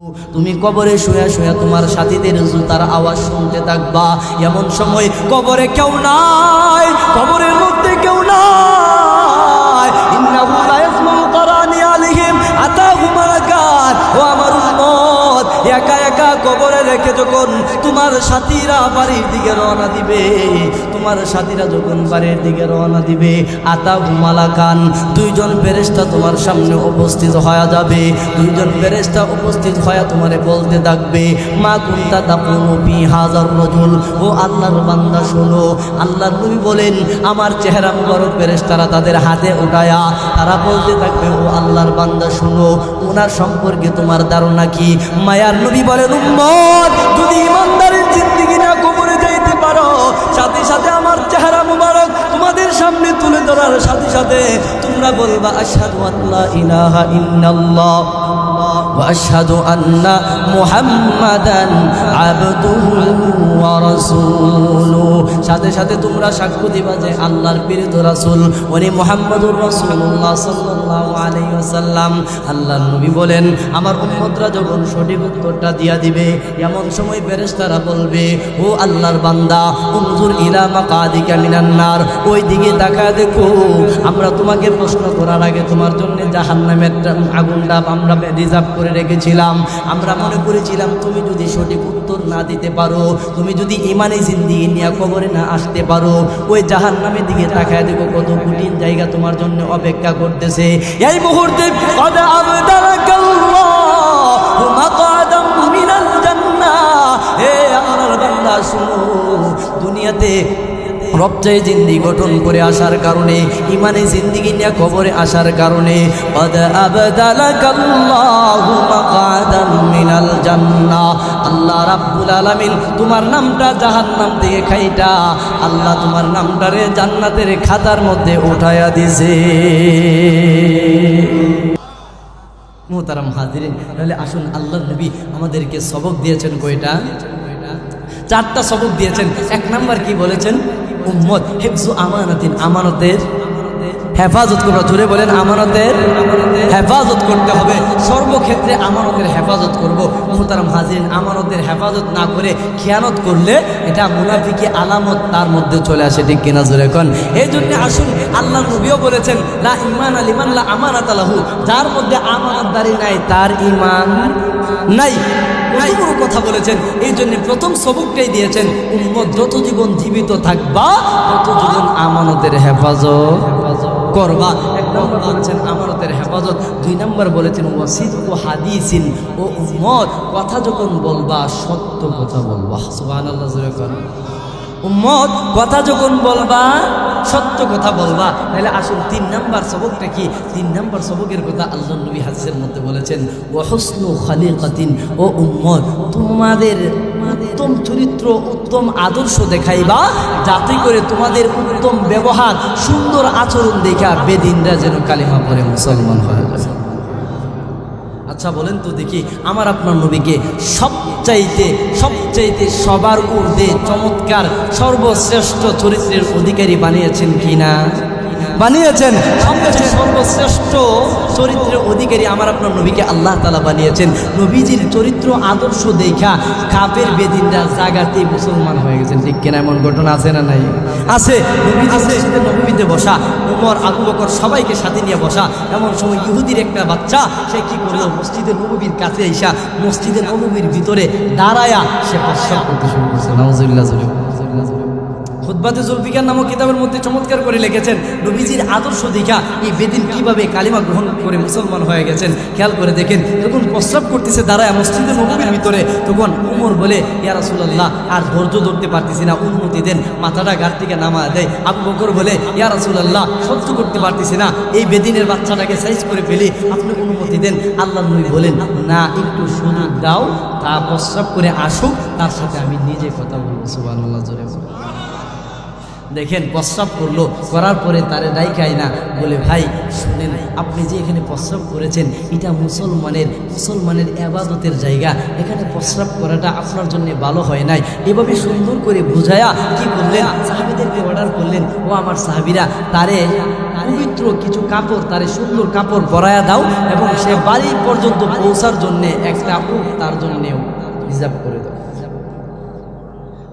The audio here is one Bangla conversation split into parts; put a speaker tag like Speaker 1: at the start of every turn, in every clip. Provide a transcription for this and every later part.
Speaker 1: তুমি কবরে শুয়ে শুয়ে তোমার সাথীদের জুতার আওয়াজ শুনতে থাকবা। এমন সময় কবরে কেউ নাই, কবরের মধ্যে কেউ নাই। ইন্নাহু লা ইয়াসমাউ কারানি আলাইহিম আতাহুম আলাকাত। ও আমার উম্মত, একা একা কবরে রেখে যখন তোমার সাথীরা বাড়ির দিকে রওনা দিবে, তোমার সাথীরা যখন বাড়ির দিকে রওনা দিবে, আতাহুম আলাকান, দুইজন ফেরেশতা তোমার সামনে উপস্থিত হয়ে যাবে। দুইজন ফেরেশতা উপস্থিত হয়ে তোমারে বলতে থাকবে, মা কুনতা তাকুনু ফি হাযার রাজুল। ও আল্লাহর বান্দা শোনো, আল্লাহর নবী বলেন, আমার চেহারা মুবারক ফেরেশতারা তাদের হাতে উঠায়া তারা বলতে থাকবে, ও আল্লাহর বান্দা শোনো, ওনার সম্পর্কে তোমার ধারণা কি? মায়ার নবী বলেন, উম্মত, যদি ইমানদারের জিন্দেগি না কবরে যাইতে পারো, সাথে সাথে আমার চেহারা মুবারক তোমাদের সামনে তুলে ধরার সাথে সাথে তোমরা বলবা, আশহাদু আল্লা ইলাহা ইল্লাল্লাহ ওয়া আশহাদু আন্না মুহাম্মাদান আবদুহু ওয়া রাসূলুহু। সাথে সাথে তোমরা সাক্ষ্য দিবা যে আল্লাহর প্রেরিত রাসূল উনি মুহাম্মদুর রাসূলুল্লাহ সাল্লাল্লাহু আলাইহি ওয়াসাল্লাম। আল্লাহর নবী বলেন, আমার উম্মতরা যখন সঠিক উত্তরটা দিয়া দিবে, এমন সময় ফেরেশতারা বলবে, ও আল্লাহর বান্দা, উনজুর ইলা মাকাদিকা মিনান নার, ওই দিকে তাকায় দেখো, আমরা তোমাকে প্রশ্ন করার আগে তোমার জন্য জাহান্নামের আগুনটা আমরা রিজার্ভ করে রেখেছিলাম। আমরা মনে করেছিলাম তুমি যদি সঠিক উত্তর না দিতে পারো, তুমি যদি ইমানি জিন্দেগি নিয়ে কবরে না আসতে পারো, ওই জাহান্নামের দিকে তাকায় দেখো কত কঠিন জায়গা তোমার জন্য অপেক্ষা করতেছে। এই মুহূর্তে কদ আবদালাকাল্লাহু মাকাদাম মিনাল জান্নাহ। হে আল্লাহর বান্দা শুনো, দুনিয়াতে রবচাই জিন্দি গঠন করে আসার কারণে, ইমানে জিন্দিগি নিয়ে কবরে আসার কারণে, কদ আবদালাকাল্লাহু মাকাদাম মিনাল জান্নাহ। আল্লাহ রাব্বুল আলামিন তোমার নামটা জাহান্নাম থেকে খাইটা আল্লাহ তোমার নামটারে জান্নাতের খাতার মধ্যে উঠায়া দিয়েছে। মুহতারাম হাজিরিন, তাহলে আসুন, আল্লাহর নবী আমাদেরকে সবক দিয়েছেন কয়টা? চারটা সবক দিয়েছেন। এক নাম্বার কি বলেছেন? উম্মত হিফজু আমানাতিন, আমানতের হেফাজত করবা। জোরে বলেন, আমানতের হেফাজত করতে হবে। সর্বক্ষেত্রে আমানতের হেফাজত করব। মুহতারাম হাজিরিন, আমানতের হেফাজত না করে খেয়ানত করলে এটা মুনাফিকি আলামত তার মধ্যে চলে আসে, ঠিক কিনা? জোরে কোন। এই জন্য আসুন, আল্লাহ নবীও বলেছেন, লা ঈমান লিমান লা আমানাত লাহু, যার মধ্যে আমানতদারি নাই তার ঈমান নাই। বড় কথা বলেছেন। এই জন্য প্রথম সবকটাই দিয়েছেন, উম্মত যত জীবন জীবিত থাকবা তত জীবন আমানতের হেফাজত করবা। এক নম্বর বলেছেন আমানতের হেফাজত। দুই নম্বর বলেছেন ওয়াসিদকু হাদিসিন, ও উম্মত কথা যখন বলবা সত্য কথা বলবা। সুবহানাল্লাহ, জোরে বলেন। উম্মত কথা যখন বলবা সত্য কথা বলবা। তাহলে আসুন, তিন নাম্বার সবকটা কি? তিন নাম্বার সবকের কথা আল্লাহর নবী হাদিসের মধ্যে বলেছেন, ওয়া হুসনু খালিকাতিন, ও উম্মত তোমাদের উত্তম চরিত্র, উত্তম আদর্শ দেখাইবা, যাতে করে তোমাদের উত্তম ব্যবহার, সুন্দর আচরণ দেখা বেদিনরা যেন কালিমা পড়ে মুসলমান হয়ে যায়। আচ্ছা বলেন তো দেখি, আমার আপনার নবীকে সবচাইতে সবার ঊর্ধ্বে চমৎকার সর্বশ্রেষ্ঠ চরিত্রের অধিকারী বানিয়েছেন কিনা? বানিয়েছেন। সর্বশ্রেষ্ঠ চরিত্রের অধিকারী আমার আপনার নবীকে আল্লাহ তাআলা বানিয়েছেন। নবীজির চরিত্র আদর্শ দেখা কাফের বেদিনরা জাগাতে মুসলমান হয়ে গেছেন, ঠিক কিনা? এমন ঘটনা আছে না নাই? আছে। নবীজির নববীতে বসা, ওমর, আবু বকর সবাইকে সাথে নিয়ে বসা। এমন সময় ইহুদির একটা বাচ্চা, সে কি করলো, মসজিদের নববীর কাছে আইসা মসজিদের নববীর ভিতরে দাঁড়ায়া সে প্রস্রাব করতে শুরু করছে। নাউজুবিল্লাহ। খুতবাতে জুলফিকার নামক কিতাবের মধ্যে চমৎকার করে লিখেছেন নবীজির আদর্শ দেখা এই বেদিন কিভাবে কালিমা গ্রহণ করে মুসলমান হয়ে গেছেন। খেয়াল করে দেখেন, যখন প্রস্রাব করতেছে দাঁড়ায় মসজিদের নববীর ভিতরে, তখন উমর বলে, ইয়া রাসূলুল্লাহ, আর ধৈর্য ধরতে পারতেছি না, অনুমতি দেন। মাথাটা গাড় থেকে নামা দেয়। আবু বকর বলে, ইয়া রাসূলুল্লাহ, সহ্য করতে পারতেছি না, এই বেদিনের বাচ্চাটাকে সাইজ করে ফেলি, আপনি অনুমতি দেন। আল্লাহর নবী বলেন, না, একটু সুযোগ দাও, তা প্রস্রাব করে আসুক, তার সাথে আমি নিজে কথা বলবো। সুবহানাল্লাহ, জোরে বলুন। দেখেন প্রস্রাব করলো, করার পরে তারে ডাইকাই না, বলে ভাই শুনেন, আপনি যে এখানে প্রস্রাব করেছেন এটা মুসলমানের ইবাদতের জায়গা, এখানে প্রস্রাব করাটা আপনার জন্য ভালো হয় নাই। এভাবে সুন্দর করে বুঝায়া কি করলেন, সাহাবীদেরকে অর্ডার করলেন, ও আমার সাহাবীরা, তারে পবিত্র কিছু কাপড়, তারে সুন্দর কাপড় পরায়া দাও এবং সে বাড়ি পর্যন্ত পৌঁছার জন্য একটা উট তার জন্য রিজার্ভ করে দাও।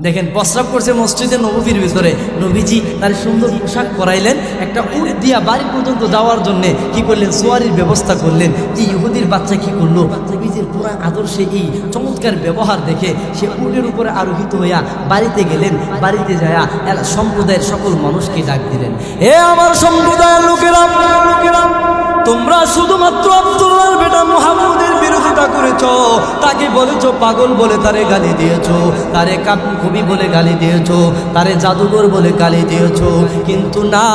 Speaker 1: দেখেন প্রস্রাব করছে মসজিদে নববীর ভিতরে, নবীজি তার সুন্দর পোশাক পরাইলেন, একটা উট দিয়া বাড়ি পর্যন্ত যাওয়ার জন্য কি করলেন, সোয়ারির ব্যবস্থা করলেন। এই ইহুদির বাচ্চা কি করলো, নবীজির পুরা আদর্শে এই চমৎকার ব্যবহার দেখে সে উটের উপরে আরোহিত হইয়া বাড়িতে গেলেন। বাড়িতে যায়া সম্প্রদায়ের সকল মানুষকে ডাক দিলেন, এ আমার সম্প্রদায়ের লোকেরা, তোমরা শুধুমাত্র আব্দুল্লাহর বেটা মুহাম্মদের বিরোধিতা করেছ, তাকে বলেছ পাগল বলে তারে গালি দিয়েছ, তারে কবি বলে গালি দিয়েছ, তারে জাদুঘর বলে গালি দিয়েছ, কিন্তু না,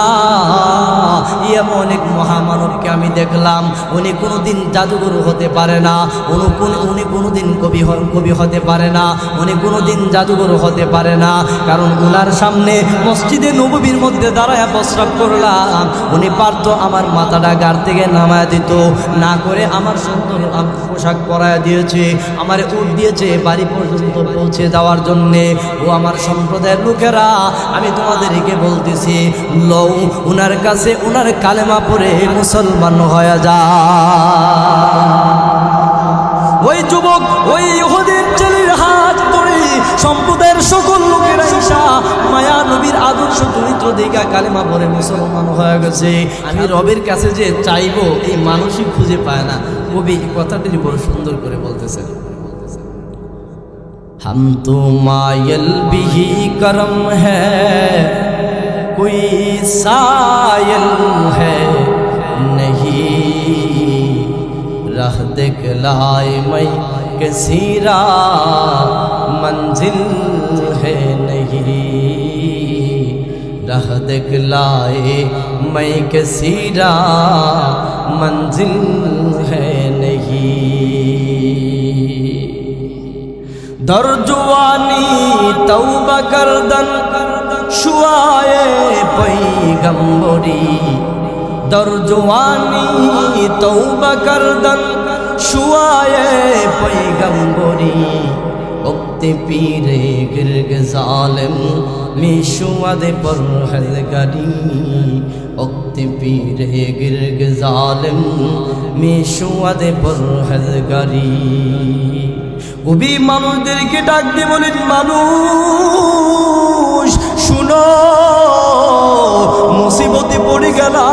Speaker 1: এমন এক মহামানবকে আমি দেখলাম, উনি কোনোদিন জাদুঘর হতে পারে না, উনি কোনোদিন কবি হতে পারে না, উনি কোনোদিন জাদুঘর হতে পারে না, কারণ ওনার সামনে মসজিদে নববীর মধ্যে দাঁড়ায় প্রস্রাব করলাম, উনি পারতো আমার মাথাটা গাড় থেকে নামায় দিত, না করে আমার সুন্দর পোশাক পরায় দিয়েছে, আমার উট দিয়েছে বাড়ি পর্যন্ত পৌঁছে যাওয়ার জন্যে। ও আমার সম্প্রদায়ের লোকেরা, আমি তোমাদেরকে বলতেছি, লও উনার কাছে উনার কালেমা পড়ে মুসলমান হয়ে যা। ওই যুবক ওই ইহুদির ছেলের হাত ধরে সম্প্রদায়ের সকল লোকেরা ঈশা মায়া নবীর আদর্শ চরিত্র দেখা কালেমা পড়ে মুসলমান হয়ে গেছে। আমি রবের কাছে যে চাইবো এই মানুষই খুঁজে পায় না। কবি কথাটি বড় সুন্দর করে বলতেছেন, हम तो मायल भी करम है कोई सायल है नहीं, राह दिखलाए मैं किसी राह मंजिल है नहीं, राह दिखलाए मैं किसी राह मंजिल है नहीं, दर्जवानी तौबा करदन शुआए पैगंबरी, दर्जवानी तौबा करदन शुआए पैगंबरी, उक्ते पीरे गिरग जालिम मिशुअद परहज़गारी, उक्ते पीरे गिरग जालिम मिशुअद परहज़गारी। কবি মানুষদেরকে ডাক দিয়ে বলেন, মানুষ শুনো, মুসিবতে পড়ে গেলা,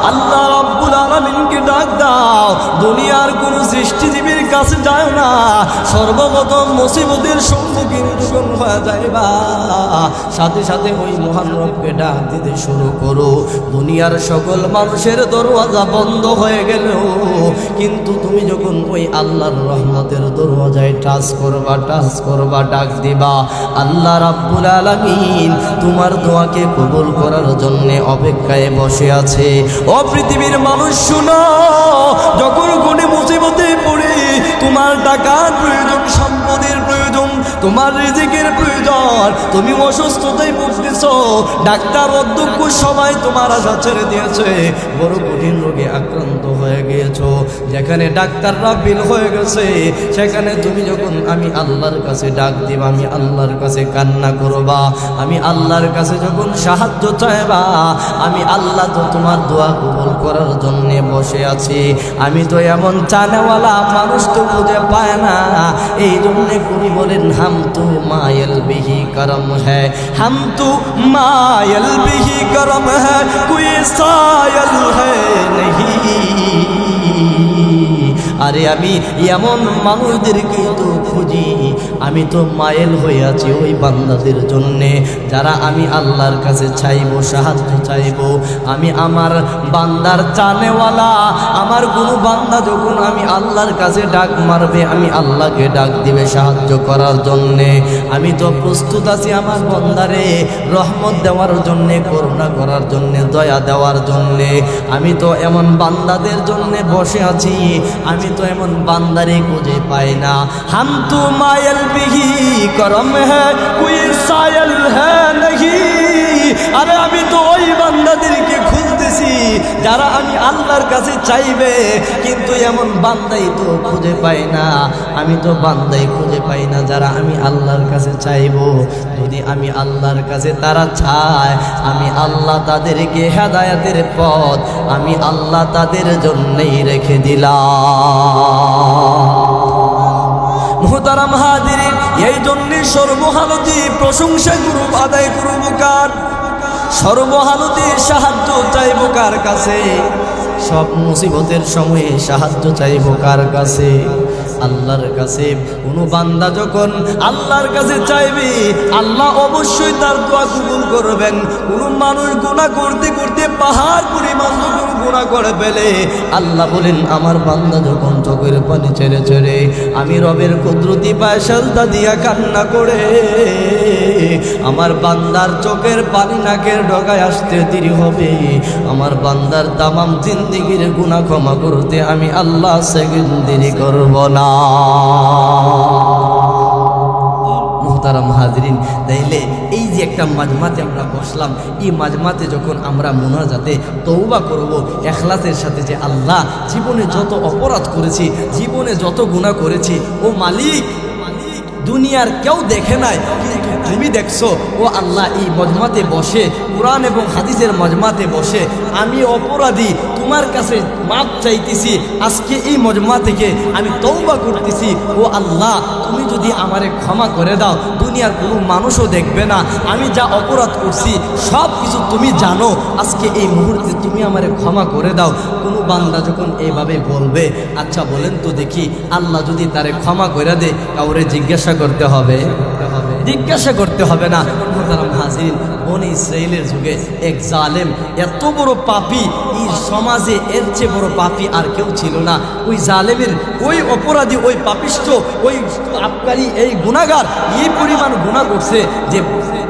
Speaker 1: আল্লাহ রাব্বুল আলামিনকে ডাক দাও, দুনিয়ার কোন সৃষ্টিজীবীর কাছে যায় না, সর্বপ্রথম মুসিবতের সম্মুখীন যখন হয়ে যাইবা সাথে সাথে ওই মহান রবকে ডাক দিতে শুরু করো। দুনিয়ার সকল মানুষের দরওয়াজা বন্ধ হয়ে গেল, কিন্তু তুমি যখন ওই আল্লাহর রহমতের দরওয়াজায় টাচ করবা ডাক দিবা, আল্লাহ রাব্বুল আলামিন তোমার দোয়াকে কবুল করার জন্য অপেক্ষায় বসে আছে। ও পৃথিবীর মানুষ শুনো, যখন কোনে মুসিবতে পড়ে তোমার টাকার প্রয়োজন, সম্পদের প্রয়োজন, তোমার রিজিকের প্রয়োজন, তুমি অসুস্থতায় ভুগতেছ, ডাক্তার অধ্যক্ষ সবাই তোমার আশা ছেড়ে দিয়েছে, বড় কঠিন রোগে আক্রান্ত হয়ে গিয়েছো, যেখানে ডাক্তাররা বিল হয়ে গেছে, সেখানে তুমি যখন আমি আল্লাহর কাছে ডাক দিবা, আমি আল্লাহর কাছে কান্না করবা, আমি আল্লাহর কাছে যখন সাহায্য চাইবা, আমি আল্লাহ তো তোমার দোয়া কবুল করার জন্য বসে আছি। আমি তো এমন চানেওয়ালা মানুষ তো খুঁজে পায় না, এই জন্যে কবি বলেন, हम तो मायल बिही करम है, हम तो मायल बिही करम है कोई सायल है नहीं। আরে আমি এমন মানুষদেরকে তো খুঁজি, আমি তো মায়েল হয়ে আছি ওই বান্দাদের জন্যে যারা আমি আল্লাহর কাছে চাইবো, সাহায্য চাইবো। আমি আমার বান্দার চানেওয়ালা, আমার কোনো বান্দা যখন আমি আল্লাহর কাছে ডাক মারবে, আমি আল্লাহকে ডাক দিবে সাহায্য করার জন্যে, আমি তো প্রস্তুত আছি আমার বান্দারে রহমত দেওয়ার জন্যে, করুণা করার জন্যে, দয়া দেওয়ার জন্যে। আমি তো এমন বান্দাদের জন্যে বসে আছি, আমি তো এমন বান্দারে খুঁজে পাই না। हम तो मायल बिही करम है कोई सायल है नहीं, আরে আমি তো ওই বান্দাদেরকে খুঁজতেছি যারা আমি আল্লাহর কাছে চাইবে, কিন্তু এমন বান্দাই তো খুঁজে পাই না। আমি তো বান্দাই খুঁজে পাই না যারা আমি আল্লাহর কাছে চাইবো। যদি আমি আল্লাহর কাছে তারা চায়, আমি আল্লাহ তাদেরকে হেদায়েতের পথ আমি আল্লাহ তাদের জন্যই রেখে দিলাম। মুহতারাম হাজিরিন, এই জন্যে সর্বহালতে প্রশংসা করব, আদায় করব কার? সর্বহালতে সাহায্য চাইব কার কাছে? সব মুসিবতের সময়ে সাহায্য চাইব কার কাছে? আল্লাহর কাছে। কোনো বান্দা যখন আল্লাহর কাছে চাইবে, আল্লাহ অবশ্যই তার দোয়া কবুল করবেন। কোনো মানুষ গুনাহ করতে করতে পাহাড় পরিমাণ যখন গুনাহ করে ফেলে, আল্লাহ বলেন আমার বান্দা যখন চোখের পানি ছেড়ে ছেড়ে আমি রবের কুদরতি পায়ে সাজদা দিয়া কান্না করে, আমার বান্দার চোখের পানি নাকের ডগায় আসতে দেরি হবে, আমার বান্দার তামাম জিন্দেগির গুনাহ ক্ষমা করতে আমি আল্লাহ সেকেন্ড দেরি করব না। মুহতারাম হাজিরিন, তাইলে এই যে একটা মাজমাতে আমরা বসলাম, এই মাজমাতে যখন আমরা মুনাজাতে তওবা করব ইখলাসের সাথে, যে আল্লাহ জীবনে যত অপরাধ করেছি, জীবনে যত গুনাহ করেছি, ও মালিক দুনিয়ার কেউ দেখে নাই, তুমি দেখছো। ও আল্লাহ, এই মজমাতে বসে, কোরআন এবং হাদিসের মজমাতে বসে আমি অপরাধী, তোমার কাছে মাপ চাইতেছি। আজকে এই মজমা থেকে আমি তওবা করতেছি। ও আল্লাহ, তুমি যদি আমারে ক্ষমা করে দাও, দুনিয়ার কোনো মানুষও দেখবে না আমি যা অপরাধ করছি, সব কিছু তুমি জানো। আজকে এই মুহূর্তে তুমি আমারে ক্ষমা করে দাও। কোনো বান্দা যখন এইভাবে বলবে, আচ্ছা বলেন তো দেখি, আল্লাহ যদি তারে ক্ষমা করে দেয়, কাউরে জিজ্ঞাসা করতে হবে? জিজ্ঞাসা করতে হবে না। মুহতারাম হাজিরিন, বনি ইসরাইলের যুগে এক জালেম, এত বড় পাপী, এই সমাজে এর চেয়ে বড় পাপী আর কেউ ছিল না। ওই জালেমের, ওই অপরাধী, ওই পাপিষ্ঠ, ওই আবকারী, এই গুনাহগার এই পরিমাণ গুনাহ করছে যে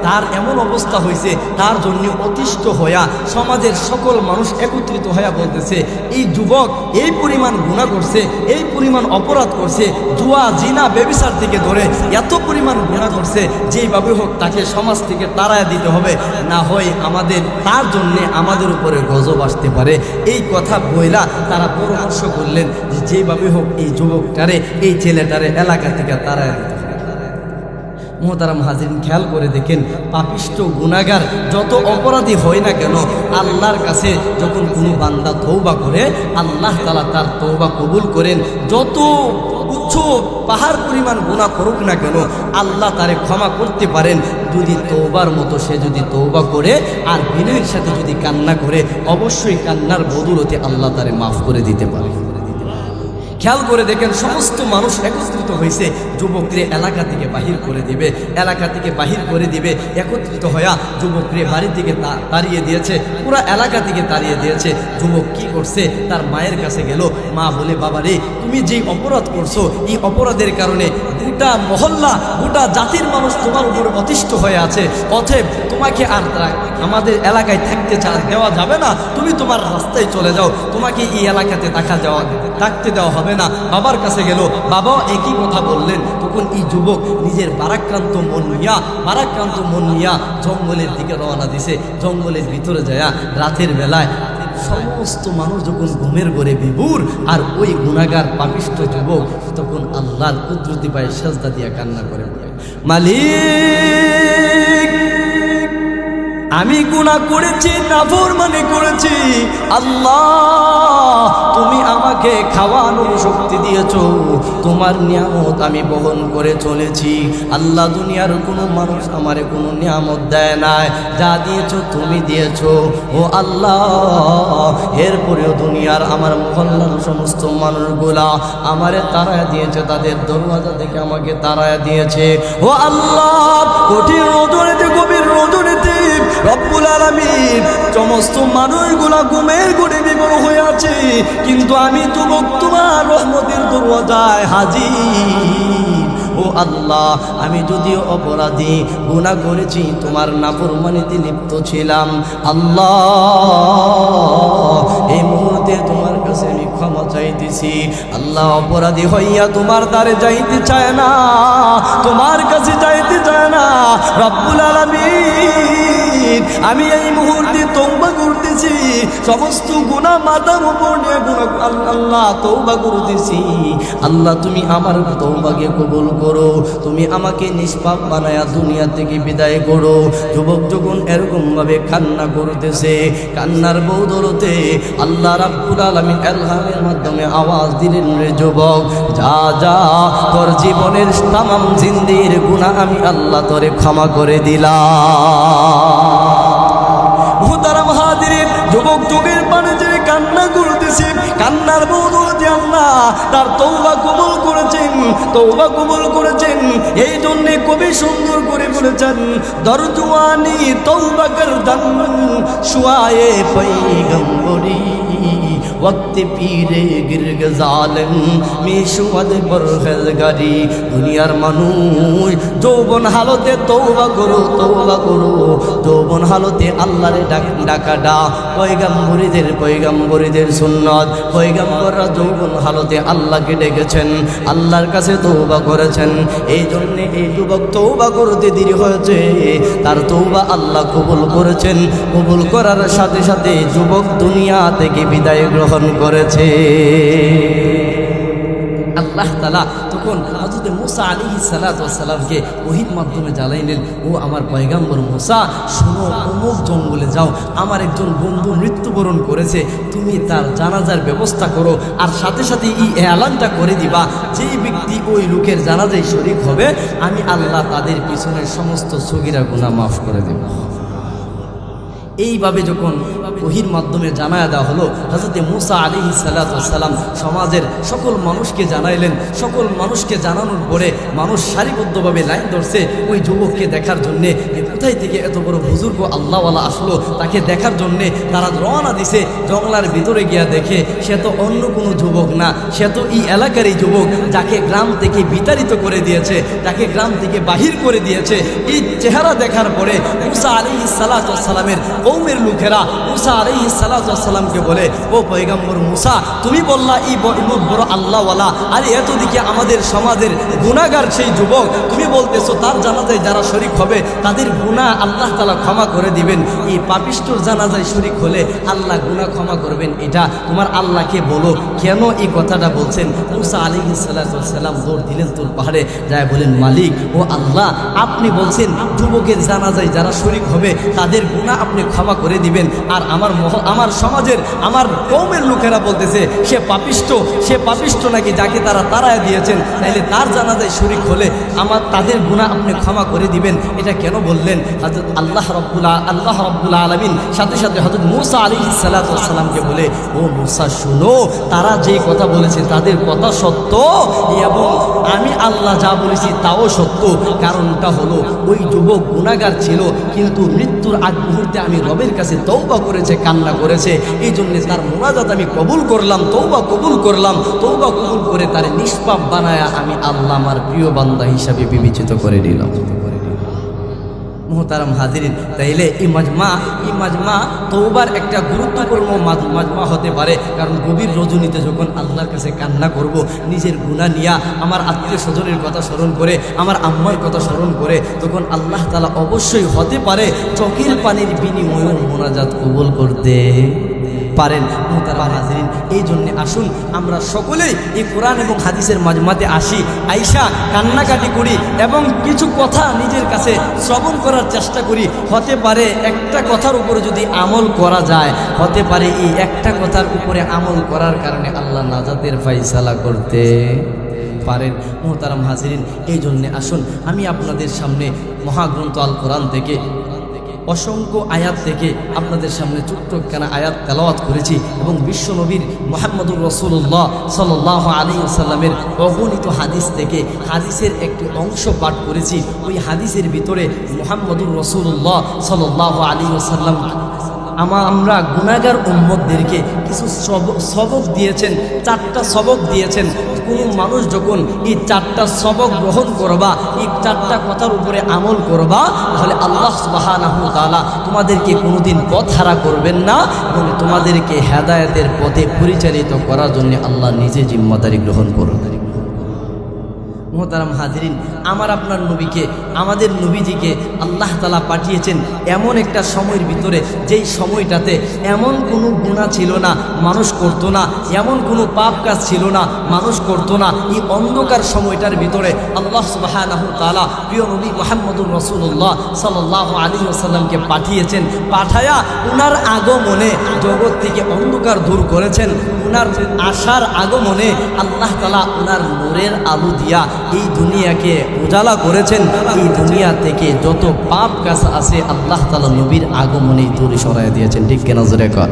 Speaker 1: তার এমন অবস্থা হয়েছে, তার জন্য অতিষ্ঠ হইয়া সমাজের সকল মানুষ একত্রিত হইয়া বলতেছে, এই যুবক এই পরিমাণ গুনাহ করছে, এই পরিমাণ অপরাধ করছে, জুয়া জিনা ব্যভিচার থেকে ধরে এত পরিমাণ গুনাহ করছে, যেইভাবে হোক তাকে সমাজ থেকে তাড়ায় দিতে হবে, না হয় আমাদের তার জন্যে আমাদের উপরে গজব আসতে পারে। এই কথা বইলা তারা পরামর্শ করলেন যে যেভাবে হোক এই যুবকটারে, এই ছেলেটারে এলাকা থেকে তাড়ায় দিতে হবে। মুহতারাম হাজিরিন, খেয়াল করে দেখেন, পাপিষ্ঠ গুনাহগার যত অপরাধী হয় না কেন, আল্লাহর কাছে যখন কোনো বান্দা তওবা করে, আল্লাহ তাআলা তার তওবা কবুল করেন। যত উচ্চ পাহাড় পরিমাণ গুনাহ করুক না কেন, আল্লাহ তারে ক্ষমা করতে পারেন যদি তওবার মতো সে যদি তওবা করে আর বিনয়ের সাথে যদি কান্না করে, অবশ্যই কান্নার বদৌলতে আল্লাহ তারে মাফ করে দিতে পারে। খেয়াল করে দেখেন, সমস্ত মানুষ একত্রিত হয়েছে, যুবকরে এলাকা থেকে বাহির করে দিবে, এলাকা থেকে বাহির করে দিবে। একত্রিত হইয়া যুবকরে বাড়ি থেকে তাড়িয়ে দিয়েছে, পুরা এলাকা থেকে তাড়িয়ে দিয়েছে। যুবক কি করছে, তার মায়ের কাছে গেল। মা বলে, বাবা রে, তুমি যেই অপরাধ করছো, এই অপরাধের কারণে গোটা মহল্লা, গোটা জাতির মানুষ তোমার উপর অতিষ্ঠ হয়ে আছে, অতএব তোমাকে আর আমাদের এলাকায় থাকতে দেওয়া যাবে না, তুমি তোমার রাস্তায় চলে যাও, তোমাকে এই এলাকাতে থাকতে দেওয়া হবে না। বাবার কাছে গেল, বাবাও একই কথা বললেন। তখন এই যুবক নিজের বারাক্রান্ত মন নিয়া জঙ্গলের দিকে রওনা দিছে। জঙ্গলের ভিতরে যায়, রাতের বেলায় সমস্ত মানুষ যখন ঘুমের ঘরে বিভোর, আর ওই গুনাহগার পাপিষ্ঠ যুবক তখন আল্লাহর কুদরতি পায়ে সাজদা দিয়া কান্না করে, মালিক আমি গুনাহ করেছি, নাফরমানি করেছি, আল্লাহ তুমি আমাকে খাওয়ানোর শক্তি দিয়েছো, তোমার নিয়ামত আমি বহন করে চলেছি। আল্লাহ, দুনিয়ার কোনো মানুষ আমারে কোনো নিয়ামত দেয় নাই, যা দিয়েছো তুমি দিয়েছো। ও আল্লাহ, এরপরেও দুনিয়ার আমার মহল্লার সমস্ত মানুষগুলা আমারে তাড়ায় দিয়েছে, তাদের দরওয়াজা থেকে আমাকে তাড়ায় দিয়েছে। ও আল্লাহ, কঠিন রজনীতে, গভীর রজনীতে রব্বুল আলামিন সমস্ত মানুষগুলা ঘুমের ঘরে বিভোর হয়ে আছে, কিন্তু আমি যুবক তোমার রহমতের দরওয়াজায় হাজির। ও আল্লাহ, আমি যদিও অপরাধী, গুনাহ করেছি, তোমার নাফরমানিতে লিপ্ত ছিলাম, আল্লাহ এই মুহূর্তে তোমার কাছে আমি ক্ষমা চাইতেছি। আল্লাহ, অপরাধী হইয়া তোমার দ্বারে যাইতে চায় না, তোমার কাছে যাইতে চায় না। রব্বুল আলামিন আমি এই মুহূর্তে তওবা করতেছি, সমস্ত গুনাহ মাথার উপর নিয়ে আল্লাহ তওবা করতেছি। আল্লাহ তুমি আমার তওবাকে কবুল করো, তুমি আমাকে নিষ্পাপ বানায়া দুনিয়া থেকে বিদায় করো। যুবক যখন এরকম ভাবে কান্না করতেছে, কান্নার বদৌলতে আল্লাহ রাব্বুল আলামিন ইলহামের মাধ্যমে আওয়াজ দিলেন, রে যুবক যা যা, তোর জীবনের তামাম জিন্দির গুনাহ আমি আল্লাহ তোরে ক্ষমা করে দিলাম। মুহতারাম হাজিরিন, যুবক যুগের পানে যে কান্না করতেছে, কান্নার বদৌলতে আল্লাহ তার তওবা কবুল করেছেন, তওবা কবুল করেছেন। এই জন্য কবি সুন্দর করে বলেছেন, দরজওয়ানি তওবা করদান শুয়ায়ে পয়গম্বরি वक्त पीरे गिरग जालिम मिशुवद बरखलगारी। दुनियार মানুষ যৌবন হালতে তওবা করো, যৌবন হালতে আল্লাহরে ডাকাডা পয়গম্বরীদের সুন্নাত। পয়গম্বররা যৌবন হালতে আল্লাহকে ডেকেছেন, আল্লাহর কাছে তওবা করেছেন। এই জন্য এই যুবক তওবা করতে দেরি হয়েছে, তার তওবা আল্লাহ কবুল করেছেন। কবুল করার সাথে সাথে যুবক দুনিয়া থেকে বিদায় গ্রহণ করেছে। আল্লাহ তাআলা তখন হযরত মুসা আলাইহিস সালাতু ওয়াস সালামকে ওহীর মাধ্যমে জানাইলেন, ও আমার পয়গম্বর মুসা, শোনো, অমুক জঙ্গলে যাও, আমার একজন বন্ধু মৃত্যুবরণ করেছে, তুমি তার জানাজার ব্যবস্থা করো। আর সাথে সাথে এই এলানটা করে দিবা, যেই ব্যক্তি ওই লোকের জানাজায় শরীক হবে, আমি আল্লাহ তাদের পিছনের সমস্ত সগীরা গুনাহ মাফ করে দেব। এইভাবে যখন ওহীর মাধ্যমে জানায়া দেওয়া হলো, হযরত মুসা আলাইহিস সালাতু ওয়াস সালাম সমাজের সকল মানুষকে জানাইলেন। সকল মানুষকে জানানোর পরে মানুষ সারিবদ্ধভাবে লাইন ধরছে ওই যুবককে দেখার জন্যে। কোথায় থেকে এত বড় বুজুর্গ আল্লাহওয়ালা আসলো তাকে দেখার জন্যে তারা রওনা দিছে। জঙ্গলার ভিতরে গিয়া দেখে সে তো অন্য কোনো যুবক না, সে তো এই এলাকারই যুবক, যাকে গ্রাম থেকে বিতাড়িত করে দিয়েছে, যাকে গ্রাম থেকে বাহির করে দিয়েছে। এই চেহারা দেখার পরে মুসা আলাইহিস সালাতু ওয়াস সালামের কওমের লোকেরা মুসা আলাইহিস সালাতু ওয়াস সালামকে বলে, ও পয়গম্বর মুসা, তুমি বললা এই বড় আল্লাহওয়ালা, আর এতদিকে আমাদের সমাজের গুনাহগার সেই যুবক, তুমি বলতেছো তার জানাজায় যারা শরীক হবে তাদের গুনাহ আল্লাহ তাআলা ক্ষমা করে দিবেন। এই পাপিষ্ঠর জানাজায় শরীক হলে আল্লাহ গুনাহ ক্ষমা করবেন, এটা তোমার আল্লাহকে বলো। কেন এই কথাটা বলছেন? মুসা আলাইহিস সালাতু ওয়াস সালাম দৌড় দিলেন তোর পাহাড়ে, যায় বলেন, মালিক ও আল্লাহ, আপনি বলছেন যুবকের জানাজায় যারা শরীক হবে তাদের গুনাহ আপনি ক্ষমা করে দিবেন, আর আমার সমাজের আমার কওমের লোকেরা বলতেছে সে পাপিষ্ঠ নাকি, যাকে তারা তাড়ায় দিয়েছেন, তাইলে তার জানাজায় শরীক হলে তাদের গুনাহ আপনি ক্ষমা করে দিবেন। এটা কেন বললেন? হযরত আল্লাহ রাব্বুল আলামিন সাথে সাথে হযরত মুসা আলাইহিস সালাতু ওয়াস সালামকে বলে, ও মুসা শুনো, তারা যেই কথা বলেছে তাদের কথা সত্য, এবং আমি আল্লাহ যা বলেছি তাও সত্য। কারণটা হলো ওই যুবক গুনাহগার ছিল, কিন্তু মৃত্যুর আগ মুহূর্তে আমি রবের কাছে তওবা করেছে, কান্না করেছে, এই জন্য তার মুনাজাত আমি কবুল করলাম, তওবা কবুল করলাম। তওবা কবুল করে তার নিষ্পাপ বানায়া আমি আল্লাহ আমার প্রিয় বান্দা হিসাবে বিবেচিত করে নিলাম। মুহতারাম হাজিরিন, তাইলে এই মাজমা তওবার একটা গুরুত্বপূর্ণ মাজমা হতে পারে। কারণ গভীর রজনীতে যখন আল্লাহর কাছে কান্না করব, নিজের গুনাহ নিয়া, আমার আত্মীয় স্বজনের কথা স্মরণ করে, আমার আম্মার কথা স্মরণ করে, তখন আল্লাহ তাআলা অবশ্যই হতে পারে চোখের পানির বিনিময়ে মুনাজাত কবুল করতে পারেন। মুহতারাম হাজিরিন, এই জন্য আসুন আমরা সকলেই এই কোরআন এবং হাদিসের মাজমাতে আসি, আইসা কান্নাকাটি করি এবং কিছু কথা নিজের কাছে শ্রবণ করার চেষ্টা করি। হতে পারে একটা কথার উপরে যদি আমল করা যায়, হতে পারে এই একটা কথার উপরে আমল করার কারণে আল্লাহ নাজাতের ফায়সালা করতে পারেন। মুহতারাম হাজিরিন, এই জন্যে আসুন আমি আপনাদের সামনে মহাগ্রন্থ আল কোরআন থেকে অসংখ্য আয়াত থেকে আপনাদের সামনে ছোট্ট একখানা আয়াত তেলাওয়াত করেছি, এবং বিশ্বনবীর মুহাম্মদুর রাসূলুল্লাহ সাল্লাল্লাহু আলাইহি ওয়াসাল্লামের অগণিত হাদিস থেকে হাদিসের একটি অংশ পাঠ করেছি। ওই হাদিসের ভিতরে মুহাম্মদুর রাসূলুল্লাহ সাল্লাল্লাহু আলাইহি ওয়াসাল্লাম আমরা গুনাহগার উম্মতদেরকে কিছু সবক দিয়েছেন, 4টা সবক দিয়েছেন। কোনো মানুষ যখন এই 4টা সবক গ্রহণ করবা, এই 4টা কথার উপরে আমল করবা, তাহলে আল্লাহ সুবহানাহু ওয়া তাআলা তোমাদেরকে কোনোদিন পথ হারা করবেন না, এবং তোমাদেরকে হেদায়েতের পথে পরিচালিত করার জন্য আল্লাহ নিজে জিম্মাদারি গ্রহণ করবেন। মোহতারাম হাজিরিন, আমার আপনার নবীকে, আমাদের নবীজিকে আল্লাহ তাআলা পাঠিয়েছেন এমন একটা সময়ের ভিতরে, যেই সময়টাতে এমন কোনো গুনাহ ছিল না মানুষ করতো না, এমন কোনো পাপ কাজ ছিল না মানুষ করতো না। এই অন্ধকার সময়টার ভিতরে আল্লাহ সুবহানাহু ওয়া তাআলা প্রিয় নবী মুহাম্মদুর রাসূলুল্লাহ সাল্লাল্লাহু আলাইহি ওয়াসাল্লামকে পাঠিয়েছেন। পাঠায়া উনার আগমনে জগৎ থেকে অন্ধকার দূর করেছেন। উনার আসার আগমনে আল্লাহ তাআলা উনার নূরের আলো দিয়া এই দুনিয়াকে উজালা করেছেন। এই দুনিয়া থেকে যত পাপ কাজ আছে আল্লাহ তাআলা নবীর আগমনে দূরে সরাইয়া দিয়েছেন। ঠিক কিনা জোরে কর।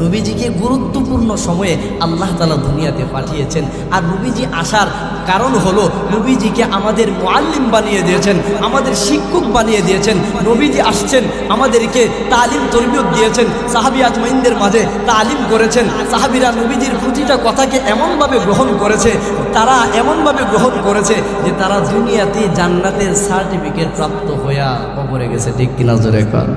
Speaker 1: নবীজিকে গুরুত্বপূর্ণ সময়ে আল্লাহ তাআলা দুনিয়াতে পাঠিয়েছেন। আর নবীজি আসার কারণ হলো নবীজিকে আমাদের মুআল্লিম বানিয়ে দিয়েছেন, আমাদের শিক্ষক বানিয়ে দিয়েছেন। নবীজি আসছেন, আমাদেরকে তালিম তরবিয়ত দিয়েছেন, সাহাবী আজমাইনদের মাঝে তালিম করেছেন। সাহাবীরা নবীজির প্রতিটা কথাকে এমনভাবে গ্রহণ করেছে, তারা এমনভাবে গ্রহণ করেছে যে তারা দুনিয়াতে জান্নাতের সার্টিফিকেট প্রাপ্ত হইয়া কবরে গেছে। ঠিক কিনা জোরে কর।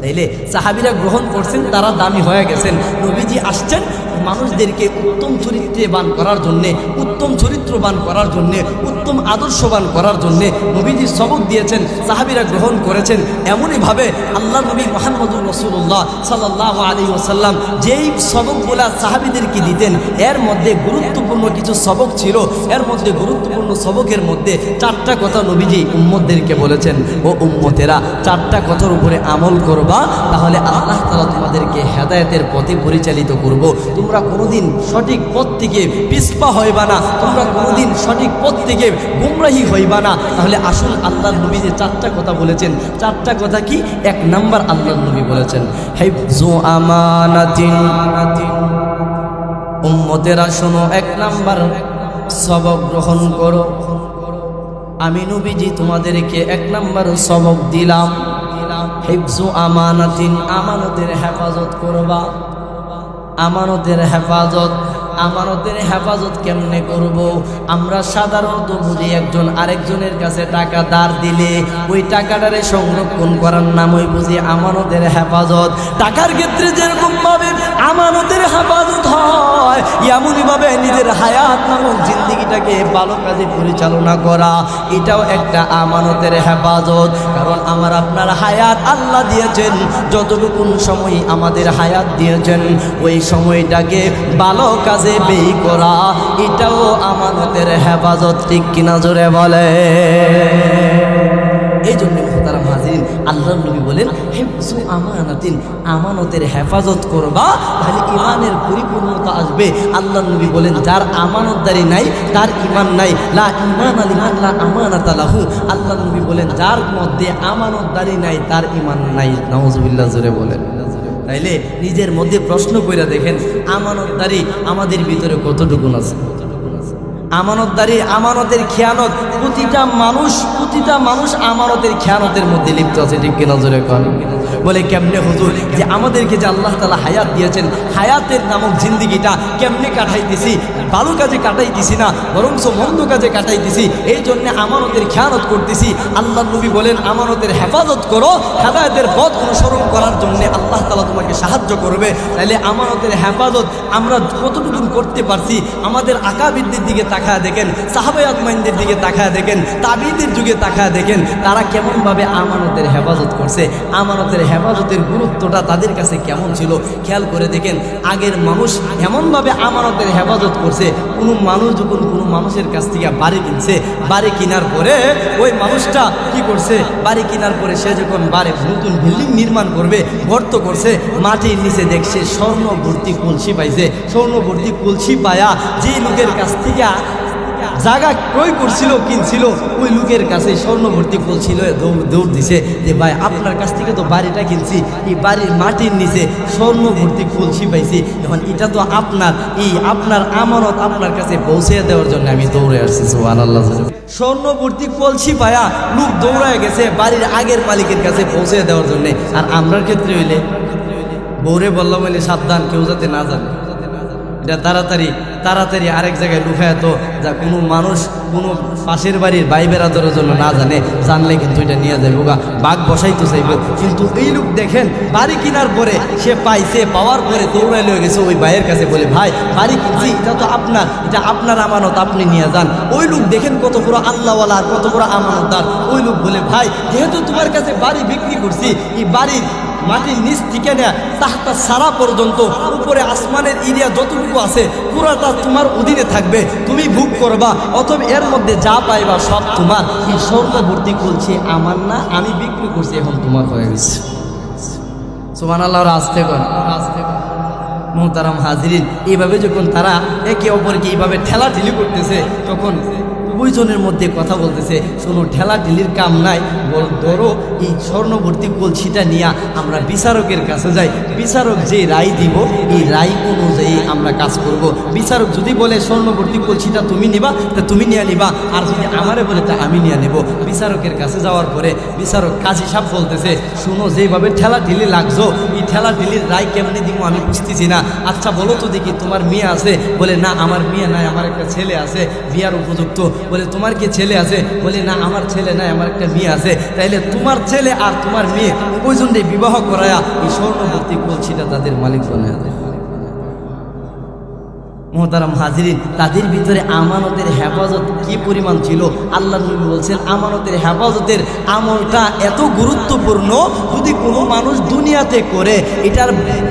Speaker 1: তাইলে সাহাবীরা গ্রহণ করছেন, তারা দামি হয়ে গেছেন। নবীজি আসছেন মানুষদেরকে উত্তম চরিত্রবান করার জন্যে, উত্তম চরিত্রবান করার জন্যে, উত্তম আদর্শবান করার জন্যে নবীজি সবক দিয়েছেন, সাহাবীরা গ্রহণ করেছেন। এমনইভাবে আল্লাহ নবী মুহাম্মদুর রাসূলুল্লাহ সাল্লাল্লাহু আলাইহি ওয়াসাল্লাম যেই সবকগুলা সাহাবীদেরকে দিতেন, এর মধ্যে গুরুত্বপূর্ণ কিছু সবক ছিল। এর মধ্যে গুরুত্বপূর্ণ সবকের মধ্যে 4টা কথা নবীজি উম্মতদেরকে বলেছেন, ও উম্মতেরা 4টা কথার উপরে আমল করবা, তাহলে আল্লাহ তাআলা তোমাদেরকে হেদায়েতের পথে পরিচালিত করব। তোমরা কোনোদিন সঠিক পথ থেকে পিছপা হইবা না, তোমরা কোনোদিন সঠিক পথ থেকে গুমরাহি হইবা না। তাহলে আসুন, আল্লাহর নবী যে 4টা কথা বলেছেন, 4টা কথা কি? 1 নাম্বার আল্লাহর নবী বলেছেন হিফজু আমানাতিন। উম্মতেরা শোনো, 1 নাম্বার সবক গ্রহণ করো। আমি নবীজি তোমাদেরকে 1 নাম্বার সবক দিলাম, হিফজু আমানাতিন, আমানতের হেফাজত করবা। আমানতের হেফাজত, আমানতের হেফাজত কেমনে করব? আমরা সাধারণত বুঝি একজন আরেকজনের কাছে টাকা ধার দিলে ওই টাকাটারে সংরক্ষণ করার নামই বুঝি আমানতের হেফাজত। টাকার ক্ষেত্রে যেরকম ভাবে আমানতের হেফাজত হয়, এমনই ভাবে নিজের হায়াত নামক জিন্দেগিটাকে ভালো কাজে পরিচালনা করা, এটাও একটা আমানতের হেফাজত। কারণ আমার আপনার হায়াত আল্লাহ দিয়েছেন, যতটুকুন সময় আমাদের হায়াত দিয়েছেন ওই সময়টাকে ভালো কাজে ব্যয় করা, এটাও আমানতের হেফাজত। ঠিক কিনা জোরে বলে। এই জন্য মোহতারাম হাজিরিন, আল্লাহর নবী বলেন হিফজু আমানাতিন, আমানতের হেফাজত করবা, তাহলে ঈমানের পরিপূর্ণতা আসবে। আল্লাহর নবী বলেন যার আমানতদারি নাই তার ঈমান নাই, লা ঈমান লিমান লা আমানাতা লাহু। আল্লাহর নবী বলেন যার মধ্যে আমানতদারি নাই তার ঈমান নাই। নাউজুবিল্লাহ জোরে বলেন। তাইলে নিজের মধ্যে প্রশ্ন কইরা দেখেন, আমানতদারি আমাদের ভিতরে কতটুকু আছে? আমানতদারি, আমানতের খেয়ানত, প্রতিটা মানুষ আমানতের খেয়ানতের মধ্যে লিপ্ত আছে। ঠিক কিনা জোরে কর। বলে কেমনে হুজুর? যে আমাদেরকে যে আল্লাহ তাআলা হায়াত দিয়েছেন, হায়াতের নামক জিন্দেগিটা কেমনে কাটাইতেছি? ভালো কাজে কাটাইতেছি না, বরঞ্চ মন্দ কাজে কাটাইতেছি। এই জন্য আমানতের খেয়ানত করতেছি। আল্লাহ নবী বলেন আমানতের হেফাজত করো, হেদায়েতের পথ অনুসরণ করার জন্য আল্লাহ তাআলা তোমাকে সাহায্য করবে। তাহলে আমানতের হেফাজত আমরা কতটুকু করতে পারছি? আমাদের আকাবিরদের দিকে তাকায় দেখেন, সাহাবায়ে আজমাইনদের দিকে তাকায় দেখেন, তাবিঈদের যুগে তাকায় দেখেন, তারা কেমনভাবে আমানতের হেফাজত করছে, আমানতের হেফাজতের গুরুত্বটা তাদের কাছে কেমন ছিল খেয়াল করে দেখেন। আগের মানুষ এমনভাবে আমানতের হেফাজত করছে, কোনো মানুষ যখন কোনো মানুষের কাছ থেকে বাড়ি কিনছে, বাড়ি কেনার পরে ওই মানুষটা কি করছে? বাড়ি কেনার পরে সে যখন বাড়ি নতুন বিল্ডিং নির্মাণ করবে, গর্ত করছে, মাটির নিচে দেখছে স্বর্ণ ভর্তি কলসি পাইছে। স্বর্ণ ভর্তি কলসি পায়া যে লোকের কাছ থেকে জায়গা ক্রয় করছিল, কিনছিল, ওই লোকের কাছে স্বর্ণভর্তি কলসি দৌড় দিছে যে ভাই আপনার কাছ থেকে তো বাড়িটা কিনছি, এই বাড়ির মাটির নিচে স্বর্ণভর্তি কলসি পাইছি, এখন এটা তো আপনার আমানত আপনার কাছে পৌঁছে দেওয়ার জন্য আমি দৌড়ে আসছি। সুবহানাল্লাহ। স্বর্ণভর্তি কলসি পায়া লোক দৌড়ায় গেছে বাড়ির আগের মালিকের কাছে পৌঁছে দেওয়ার জন্য। আর আমরার ক্ষেত্রে হইলে বৌরে বললাম বলে সাবধান, কেউ যাতে না জানে। এটা তাড়াতাড়ি তাড়াতাড়ি আরেক জায়গায় লুকায় তো, যা কোনো মানুষ কোনো পাশের বাড়ির ভাই বেড়াদরের জন্য না জানে, জানলে কিন্তু এটা নিয়ে যাবে গা, বাঘ বসাইতে চাইব। কিন্তু এই লোক দেখেন বাড়ি কেনার পরে সে পাইছে, পাওয়ার পরে দৌড়াই লয়ে গেছে ওই ভাইয়ের কাছে, বলে ভাই বাড়ি কিনছি, এটা তো আপনার, এটা আপনার আমানত, আপনি নিয়ে যান। ওই লোক দেখেন কত বড় আল্লাহওয়ালা আর কত বড় আমানতদার। ওই লোক বলে ভাই যেহেতু তোমার কাছে বাড়ি বিক্রি করছি, এই বাড়ির মাটির নিচ থেকে নেয়া তাহতা সারা পর্যন্ত উপরে আসমানের এরিয়া যতটুকু আছে পুরাটা তোমার অধীনে থাকবে, তুমি ভোগ করবা, অথবা এর মধ্যে যা পাইবা সব তোমার। এই স্বর্ণভর্তি করছে আমার না, আমি বিক্রি করছি, এখন তোমার হয়ে গেছে। সুবহানাল্লাহ, আস্তে কর, আস্তে কর। মুহতারাম হাজিরিন, এইভাবে যখন তারা একে অপরকে এইভাবে ঠেলাঠেলি করতেছে, তখন দুইজনের মধ্যে কথা বলতেছে, শোনো ঠেলাঠেলির কাম নাই, ধরো এই স্বর্ণভর্তি কলসিটা নিয়ে আমরা বিচারকের কাছে যাই, বিচারক যে রায় দিব এই রায় অনুযায়ী আমরা কাজ করব। বিচারক যদি বলে স্বর্ণভর্তি কলসিটা তুমি নিবা, তা তুমি নিয়ে নিবা, আর যদি আমারে বলে তা আমি নিয়ে নেব। বিচারকের কাছে যাওয়ার পরে বিচারক কাজী সাহেব বলতেছে, শুনো যেভাবে ঠেলাঠেলি লাগছো, এই ঠেলাঠেলির রায় কেমনে দিব আমি বুঝতেছি না, আচ্ছা বলো তো দেখি তোমার মেয়ে আছে? বলে না আমার মেয়ে নাই, আমার একটা ছেলে আছে বিয়ার উপযুক্ত। বলে তোমার কি ছেলে আছে? বলে না আমার ছেলে নাই, আমার একটা মেয়ে আছে। তাইলে তোমার ছেলে আর তোমার মেয়ে উভয়জনকে বিবাহ করায়া এই স্বর্ণভর্তি কলসিটা তাদের মালিক বানায় দেয়। মুহতারাম হাজিরিন, তাদের ভিতরে আমানতের হেফাজত কি পরিমাণ ছিল, আল্লাহ নবী বলছেন আমানতের হেফাজতের আমলটা এত গুরুত্বপূর্ণ, যদি কোনো মানুষ দুনিয়াতে করে এটার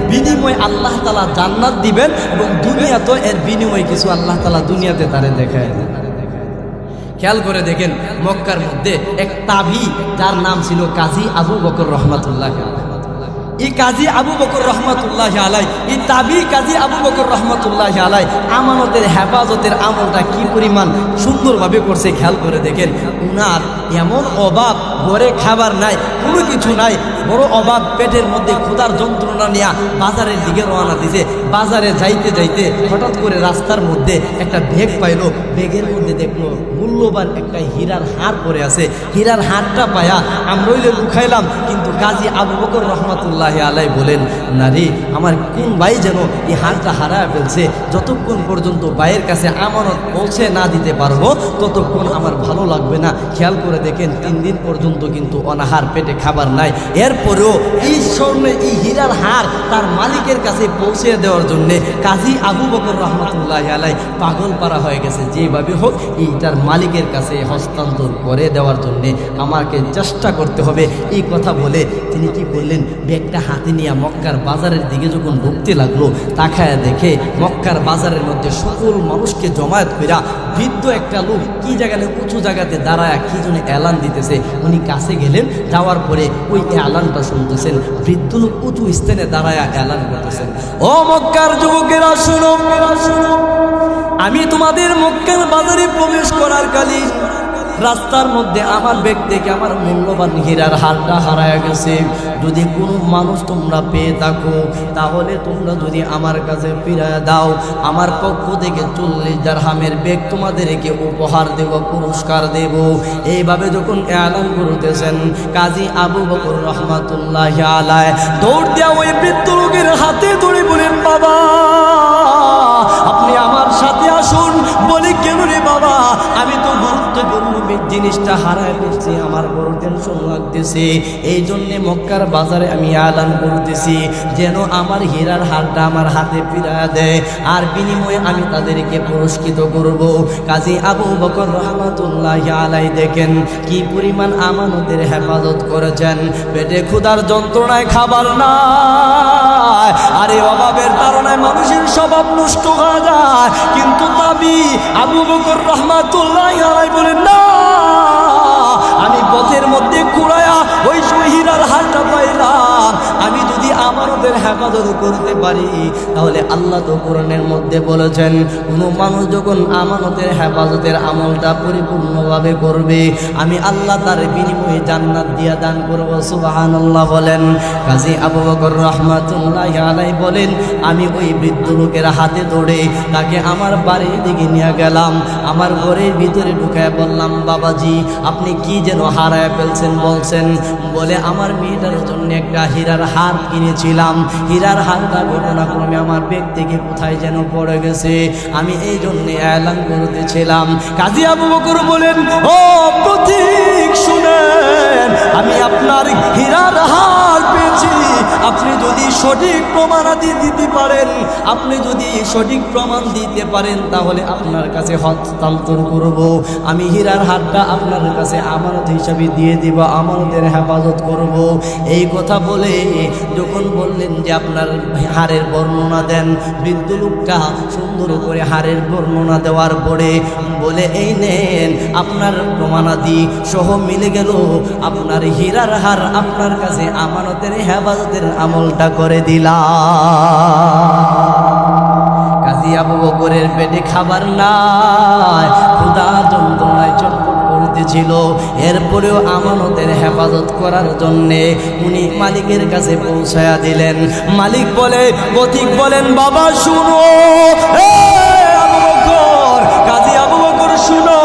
Speaker 1: বিনিময়ে আল্লাহ তাআলা জান্নাত দিবেন, এবং দুনিয়াতে এর বিনিময়ে কিছু আল্লাহ তাআলা দুনিয়াতে তারে দেখায় দেন। খেয়াল করে দেখেন, মক্কার মধ্যে এক তাবি, যার নাম ছিল কাজী আবু বকর রহমাতুল্লাহ আলাইহি। এই কাজী আবু বকর রহমাতুল্লাহ আলাই, এই তাবি কাজী আবু বকর রহমাতুল্লাহ আলাই আমানতের হেফাজতের আমলটা কি পরিমাণ সুন্দরভাবে করছে খেয়াল করে দেখেন। উনার এমন অভাব, ঘরে খাবার নাই, কোনো কিছু নাই, বড় অভাব, পেটের মধ্যে ক্ষুধার যন্ত্রণা নিয়ে বাজারের দিকে রওনা দিছে। বাজারে যাইতে যাইতে হঠাৎ করে রাস্তার মধ্যে একটা ব্যাগ পাইলো, ব্যাগের মধ্যে দেখলো মূল্যবান একটা হীরার হার পরে আছে। হীরার হারটা পায়া আমরা লুকাইলাম, কিন্তু কাজী আবু বকর রহমাতুল্লাহ আলাই বলেন, নারী আমার কোন ভাই যেন এই হারটা হারায় ফেলছে, যতক্ষণ পর্যন্ত ভাইয়ের কাছে আমানত পৌঁছে না দিতে পারবো ততক্ষণ আমার ভালো লাগবে না। খেয়াল করে দেখেন 3 দিন পর্যন্ত কিন্তু অনাহার, পেটে খাবার নাই। এরপরেও এই স্বর্ণের এই হীরার হার তার মালিকের কাছে পৌঁছে দেওয়ার জন্যে কাজী আবু বকর রহমাতুল্লাহ আলাই পাগল পারা হয়ে গেছে, যেভাবে হোক এইটার মালিকের কাছে হস্তান্তর করে দেওয়ার জন্যে আমাকে চেষ্টা করতে হবে। এই কথা বলে তিনি কি বললেন, ব্যাগটা হাতে নিয়ে মক্কার বাজারের দিকে যখন ঢুকতে লাগলো, তাকায় দেখে মক্কার বাজারের মধ্যে সকল মানুষকে জমায়েত কইরা বৃদ্ধ একটা লোক কি জায়গায় উঁচু জায়গাতে দাঁড়ায় কি জন্য এলান দিতেছে। উনি কাছে গেলেন, যাওয়ার পরে ওই এলানটা শুনতেছেন। বৃদ্ধ লোক উঁচু স্থানে দাঁড়ায় এলান করতেছেন, ও মক্কার যুবকেরা শুনো, আমি তোমাদের মক্কার বাজারে প্রবেশ করার কালে রাস্তার মধ্যে আমার ব্যাগ থেকে আমার মূল্যবান হীরার হারটা হারায় গেছে। যদি কোনো মানুষ তোমরা পেয়ে থাকো তাহলে তোমরা যদি আমার কাছে ফিরিয়ে দাও, আমার পক্ষ থেকে 40 দিরহামের ব্যাগ তোমাদেরকে উপহার দেব, পুরস্কার দেব। এইভাবে যখন এলান করতেছেন, কাজী আবু বকর রহমাতুল্লাহ আলাইহি দৌড় দেওয়া ওই বৃদ্ধ লোকের হাতে ধরে বলেন, বাবা আপনি আমার সাথে আসুন। বলে কেন রে বাবা? আমি তো গুরুত্বপূর্ণ জিনিসটা হারায় ফেলছি, আমার বড় টেনশন লাগতেছে, এই জন্যে মক্কার বাজারে আমি এলান করতেছি যেন আমার হীরার হারটা আমার হাতে ফিরিয়ে দেয়, আর বিনিময়ে আমি তাদেরকে পুরস্কৃত করব। কাজী আবু বকর রহমাতুল্লাহ আলাইহি দেখেন কি পরিমাণ আমানতের হেফাজত করেছেন। পেটে ক্ষুধার যন্ত্রণায় খাবার নাই, আর এই অভাবের কারণে মানুষের স্বভাব নষ্ট হয়ে যায়, কিন্তু তাবি আবু বকর রহমাতুল্লাহ আলাইহি বলেন, না আমি পথের মধ্যে কুড়ায়া ওই হীরার হারটা পাইলাম, আমি যদি আমানতের হেফাজত করতে পারি তাহলে আল্লাহ তো কোরআনের মধ্যে বলেছেন কোনো মানুষ যখন আমানতের হেফাজতের আমলটা পরিপূর্ণভাবে করবে আমি আল্লাহ তার বিনিময়ে জান্নাত দিয়া দান করব। সুবহানাল্লাহ বলেন। কাজী আবু বকর রহমাতুল্লাহ আলাইহি বলেন, আমি ওই বৃদ্ধ লোকের হাতে ধরে তাকে আমার বাড়ির দিকে নিয়ে গেলাম, আমার ঘরের ভিতরে ঢুকায় বললাম, বাবাজি আপনি কি যেন হারায় ফেলছেন বলছেন? বলে আমার মেয়েটার জন্য একটা হীরার হার কিনেছিলাম, হীরার হারটা ঘটনাক্রমে আমার ব্যাগ থেকে কোথায় যেন পড়ে গেছে, আমি এই জন্য এলান করতেছিলাম। কাজী আবু বকর বলেন, ও পথিক শুনেন, আমি আপনার হীরার হার পেয়েছি। আপনি যদি সঠিক প্রমাণাদি দিতে পারেন, আপনি যদি সঠিক প্রমাণ দিতে পারেন, তাহলে আপনার কাছে হস্তান্তর করব। আমি হীরার হারটা আপনার কাছে আমানত হিসাবে দিয়ে দিব, আমানতের হেফাজত করব। এই কথা বলে যখন বললেন যে আপনার হারের বর্ণনা দেন, বৃদ্ধ লোকটা সুন্দর করে হারের বর্ণনা দেওয়ার পরে বলে, এই নেন আপনার প্রমাণাদি সহ মিলে গেল, আপনার হীরার হার আপনার কাছে আমানতের হেফাজতের আমলটা করে দিলাম। কাজী আবু বকরের পেটে খাবার নাই, ক্ষুধা যন্ত্রণায় চটপট করতেছিল, এরপরেও আমানতের হেফাজত করার জন্যে উনি মালিকের কাছে পৌঁছায়া দিলেন। মালিক বলে, পথিক বলেন, বাবা শুনো, আবু বকর, কাজী আবু বকর শুনো,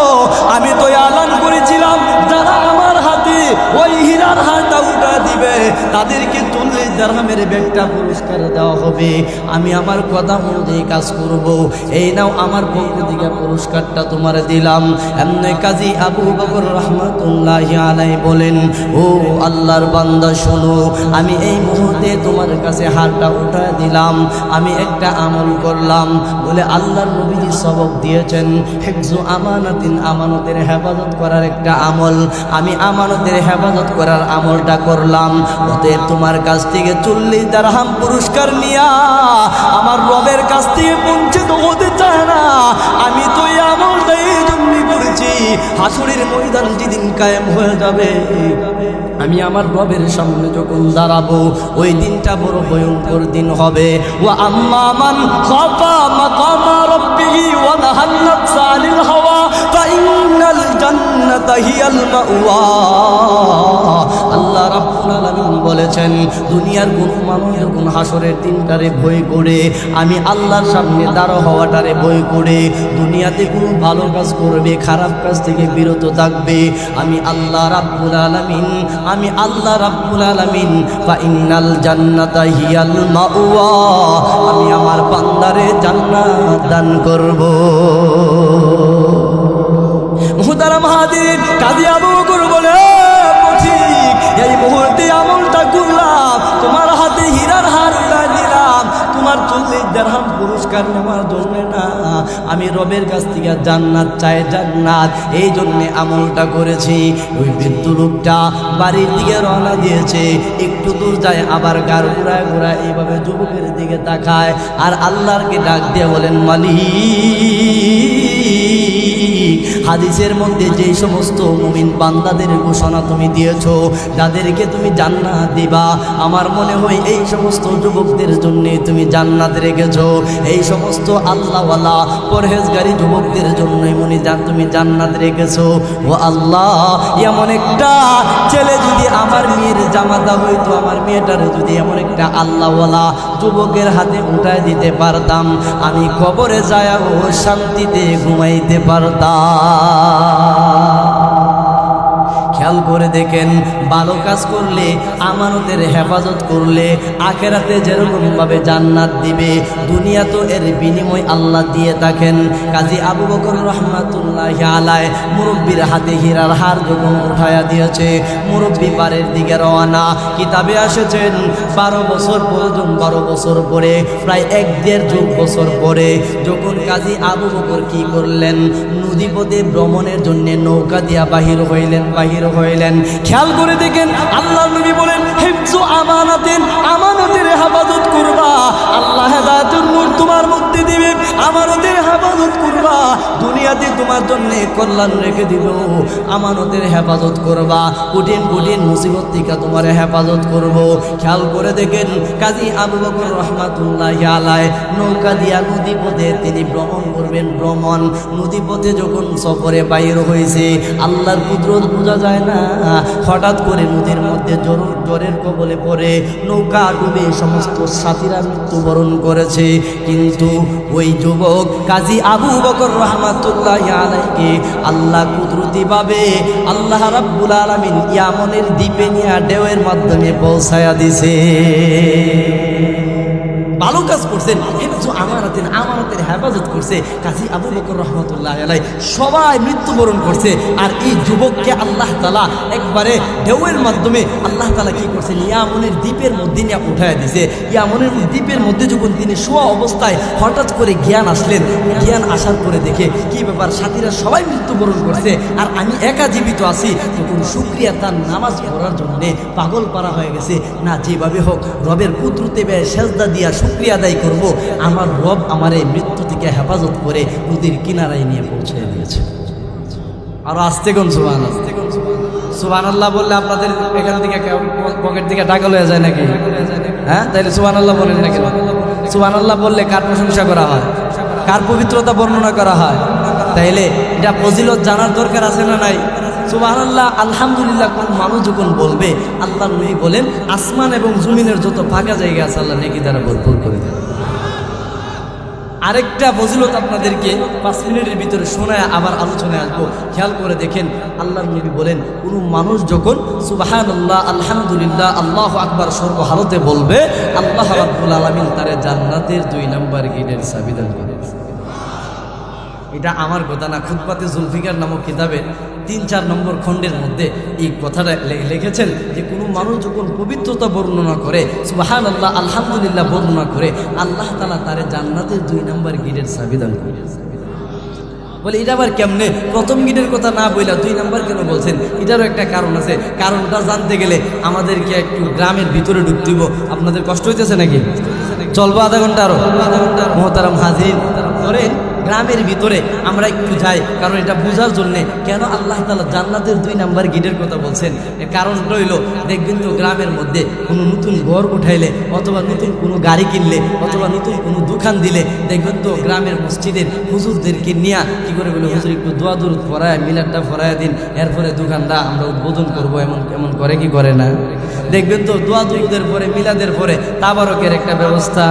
Speaker 1: আমি তো এলান করেছিলাম যারা আমার হাতে ওই হীরার হারটা উঠা দিবে তাদেরকে 40 দিরহামের ব্যাগটা পুরস্কার দেওয়া হবে। আমি আমার কথা অনুযায়ী কাজ করব, এই নাও আমার পক্ষ থেকে পুরস্কারটা তোমার দিলাম। এমনি কাজী আবু বকর রহমাতুল্লাহি আলাইহি বলেন, ও আল্লাহর বান্দা শোনো, আমি এই মুহূর্তে তোমার কাছে হারটা উঠা দিলাম, আমি একটা আমল করলাম। বলে আল্লাহর নবীজি সবক দিয়েছেন, হিফজু আমানাতিন, আমানতের হেফাজত করার একটা আমল, আমি আমানতের হেফাজত করার আমলটা করলাম। অতএব তোমার কাছ থেকে 40 দিরহাম পুরস্কার নিয়া আমার রবের কাছ থেকে বঞ্চিত হতে চায় না। আমি তো এই আমলটা এই জন্যই করেছি, হাসরের ময়দান যেদিন কায়েম হয়ে যাবে, আমি আমার রবের সামনে যখন দাঁড়াবো, ওই দিনটা বড় ভয়ঙ্কর দিন হবে। ওয়া আম্মা মান খাফা মাকামা রাব্বিহি ওয়া নাহান নাফসা আনিল হাওয়া ফাইন্নাল জান্নাতা হিয়াল মাওয়া। আল্লাহ রাব্বুল আলামিন বলেছেন, দুনিয়ার কোন মানুষ যখন হাসরের দিনটারে ভয় করে, আমি আল্লাহর সামনে দাঁড়া হওয়াটারে ভয় করে দুনিয়াতে কোনো ভালো কাজ করবে, খারাপ কাজ থেকে বিরত থাকবে, আমি আল্লাহ রাব্বুল আলামিন, আমি আল্লাহ রাব্বুল আলামিন ফাইন্নাল জান্নাতা হিয়াল মাওয়া, আমি আমার বান্দারে জান্নাত দান করব। মুহতারাম হাজির, কাজী আবু বকর বলে, ঠিক এই মুহূর্তে আমলটা করলাম, তোমার হাতে হীরার হার উঠাই দিলাম, তোমার 40 দিরহাম পুরস্কার নেওয়ার জন্য না, আমি রবের কাছ থেকে জান্নাত চাই, জান্নাত, এই জন্য আমলটা করেছি। ওই বৃদ্ধ লোকটা বাড়ির দিকে রওনা দিয়েছে, একটু দূর যায় আবার গাড় ঘুরায় ঘুরায় এইভাবে যুবকের দিকে তাকায় আর আল্লাহরকে ডাক দিয়ে বলেন, মালিক, হাদিসের মধ্যে যেই সমস্ত মুমিন বান্দাদের ঘোষণা তুমি দিয়েছো, যাদেরকে তুমি জান্নাত দিবা, আমার মনে হয় এই সমস্ত যুবকদের জন্য তুমি জান্নাত রেখেছো, এই সমস্ত আল্লাহওয়ালা পরহেজগারী যুবকদের জন্যই তুমি জান্নাত রেখেছো। ও আল্লাহ, এমন একটা ছেলে যদি আমার মেয়ের জামাতা হইতো, আমার মেয়েটার যদি এমন একটা আল্লাহওয়ালা যুবকের হাতে উঠায় দিতে পারতাম, আমি কবরে যায় ও শান্তিতে ঘুমাইতে পারতাম। খেয়াল করে দেখেন, ভালো কাজ করলে, আমানতের হেফাজত করলে আখেরাতে যেরকমভাবে জান্নাত দিবে, দুনিয়া তো এর বিনিময় আল্লাহ দিয়ে থাকেন। কাজী আবু বকর রহমাতুল্লাহি আলাইহি মুরব্বির হাতে হীরার হার যখন উঠায়া দিয়েছে, মুরব্বি বাড়ির দিকে রওনা। কিতাবে এসেছেন 12 বছর পর্যন্ত, 12 বছর পরে, প্রায় 1.5 বছর পরে যখন কাজী আবু বকর কি করলেন, নদীপথে ভ্রমণের জন্য নৌকা দিয়া বাহির হইলেন। খেয়াল করে দেখেন, আল্লাহ নবী বলেন, হিফজু আমানাতিন, আমানতের হেফাজত করবা, আল্লাহ হেদায়েতের নূর তোমার মধ্যে দিবে, আমানতের হেফাজত করবা, দুনিয়াতে তোমার জন্য কল্যাণ রেখে দিব, আমানতের হেফাজত করবা, কঠিন কঠিন মুসিবত থেকে তোমার হেফাজত করব। খেয়াল করে দেখেন, কাজী আবু বকর রহমাতুল্লাহি আলাইহি নৌকা দিয়া নদীপথে তিনি ভ্রমণ করবেন। ভ্রমণ নদীপথে যখন সফরে বাইর হয়েছে, আল্লাহর কুদরত বোঝা যায় না, হঠাৎ করে নদীর মধ্যে জ্বরের কবলে পড়ে নৌকা ডুবে সমস্ত সাথীরা মৃত্যুবরণ করেছে। কিন্তু ওই যুবক কাজী আবু বকর রহমাতুল্লাহি আলাইহি আল্লাহ কুদরতিভাবে আল্লাহ রাব্বুল আলামিন ইয়ামনের দ্বীপে নিয়ে ঢেউয়ের মাধ্যমে পৌঁছায়া দিছে। ভালো কাজ করছেন, হেফজু আমানতের হেফাজত করছে। কাজী আবু বকর রহমতুল্লাহ আলাইহি সবাই মৃত্যুবরণ করছে, আর এই যুবককে আল্লাহ তাআলা একবারে ঢেউয়ের মাধ্যমে আল্লাহ তাআলা কি করছেন, ইয়ামনের দ্বীপের মধ্যে নিয়ে উঠায় দিছে। ইয়ামনের দ্বীপের মধ্যে যখন তিনি শোয়া অবস্থায় হঠাৎ করে জ্ঞান আসলেন, জ্ঞান আসার পরে দেখে কি ব্যাপার, সাথীরা সবাই মৃত্যুবরণ করছে আর আমি একা জীবিত আছি। তখন শুকরিয়া তার নামাজ পড়ার জন্যে পাগল পারা হয়ে গেছে। না, যেভাবে হোক রবের কুদরতে সেজদা দিয়া শুকরিয়া আদায় করব, আমার রব আমার এই মৃত্যু থেকে হেফাজত করে নদীর কিনারায় নিয়ে পৌঁছে দিয়েছে। আর আস্তে কোন সুবহানাল্লাহ বললে আপনাদের এখান থেকে পকেট থেকে টাকা লয়ে যায় নাকি? হ্যাঁ, তাইলে সুবহানাল্লাহ বলেন না কেন? সুবহানাল্লাহ বললে কার প্রশংসা করা হয়, কার পবিত্রতা বর্ণনা করা হয়? তাইলে এটা ফজিলত জানার দরকার আছে না নাই? সুবহানাল্লাহ আলহামদুলিল্লাহ কোন মানুষ যখন বলবে, আল্লাহর নবী বলেন আসমান এবং জমিনের যত ফাঁকা জায়গা আছে আল্লাহ নেকি দ্বারা ভরপুর করে দেন। আরেকটা ফজিলত আপনাদেরকে 5 মিনিটের ভিতরে শোনায় আবার আলোচনায় আসবো। খেয়াল করে দেখেন, আল্লাহর নবী বলেন কোনো মানুষ যখন সুবহানাল্লাহ আলহামদুলিল্লাহ আল্লাহু আকবার সর্বহালতে বলবে, আল্লাহ রাব্বুল আলামিন তারে জান্নাতের 2 নম্বর গেটের চাবি দান করে। এটা আমার কথা না, খুতবাতে জুলফিকার নামক কিতাবে 3-4 নম্বর খণ্ডের মধ্যে এই কথাটা লিখেছেন যে কোনো মানুষ যখন পবিত্রতা বর্ণনা করে, সুবহানাল্লাহ আলহামদুলিল্লাহ বর্ণনা করে, আল্লাহ তাআলা তারে জান্নাতের 2 নম্বর গেটের চাবি দান করে। বলে এটা আবার কেমনে? প্রথম গেটের কথা না বইলা 2 নম্বর কেন বলছেন? এটারও একটা কারণ আছে। কারণটা জানতে গেলে আমাদেরকে একটু গ্রামের ভিতরে ঢুকতে হইব। আপনাদের কষ্ট হইতেছে নাকি? চলবো আধা ঘন্টা আরো? মোহতারাম হাজিরিন, ধরেন গ্রামের ভিতরে আমরা একটু যাই, কারণ এটা বোঝার জন্যে কেন আল্লাহ তাআলা জান্নাতের 2 নম্বর গেটের কথা বলছেন। এর কারণটা হইল, দেখবেন তো গ্রামের মধ্যে কোনো নতুন ঘর উঠাইলে অথবা নতুন কোনো গাড়ি কিনলে অথবা নতুন কোনো দোকান দিলে দেখবেন তো গ্রামের মসজিদের হুজুরদেরকে নিয়ে কি করে বলে, হুজুর একটু দোয়া দরুদ পড়ায় মিলাদটা পড়ায় দিন, এরপরে দোকানটা আমরা উদ্বোধন করবো, এমন করে কি করে না? দেখবেন তো দোয়া দরুদের পরে মিলাদের পরে তাবারকের একটা ব্যবস্থা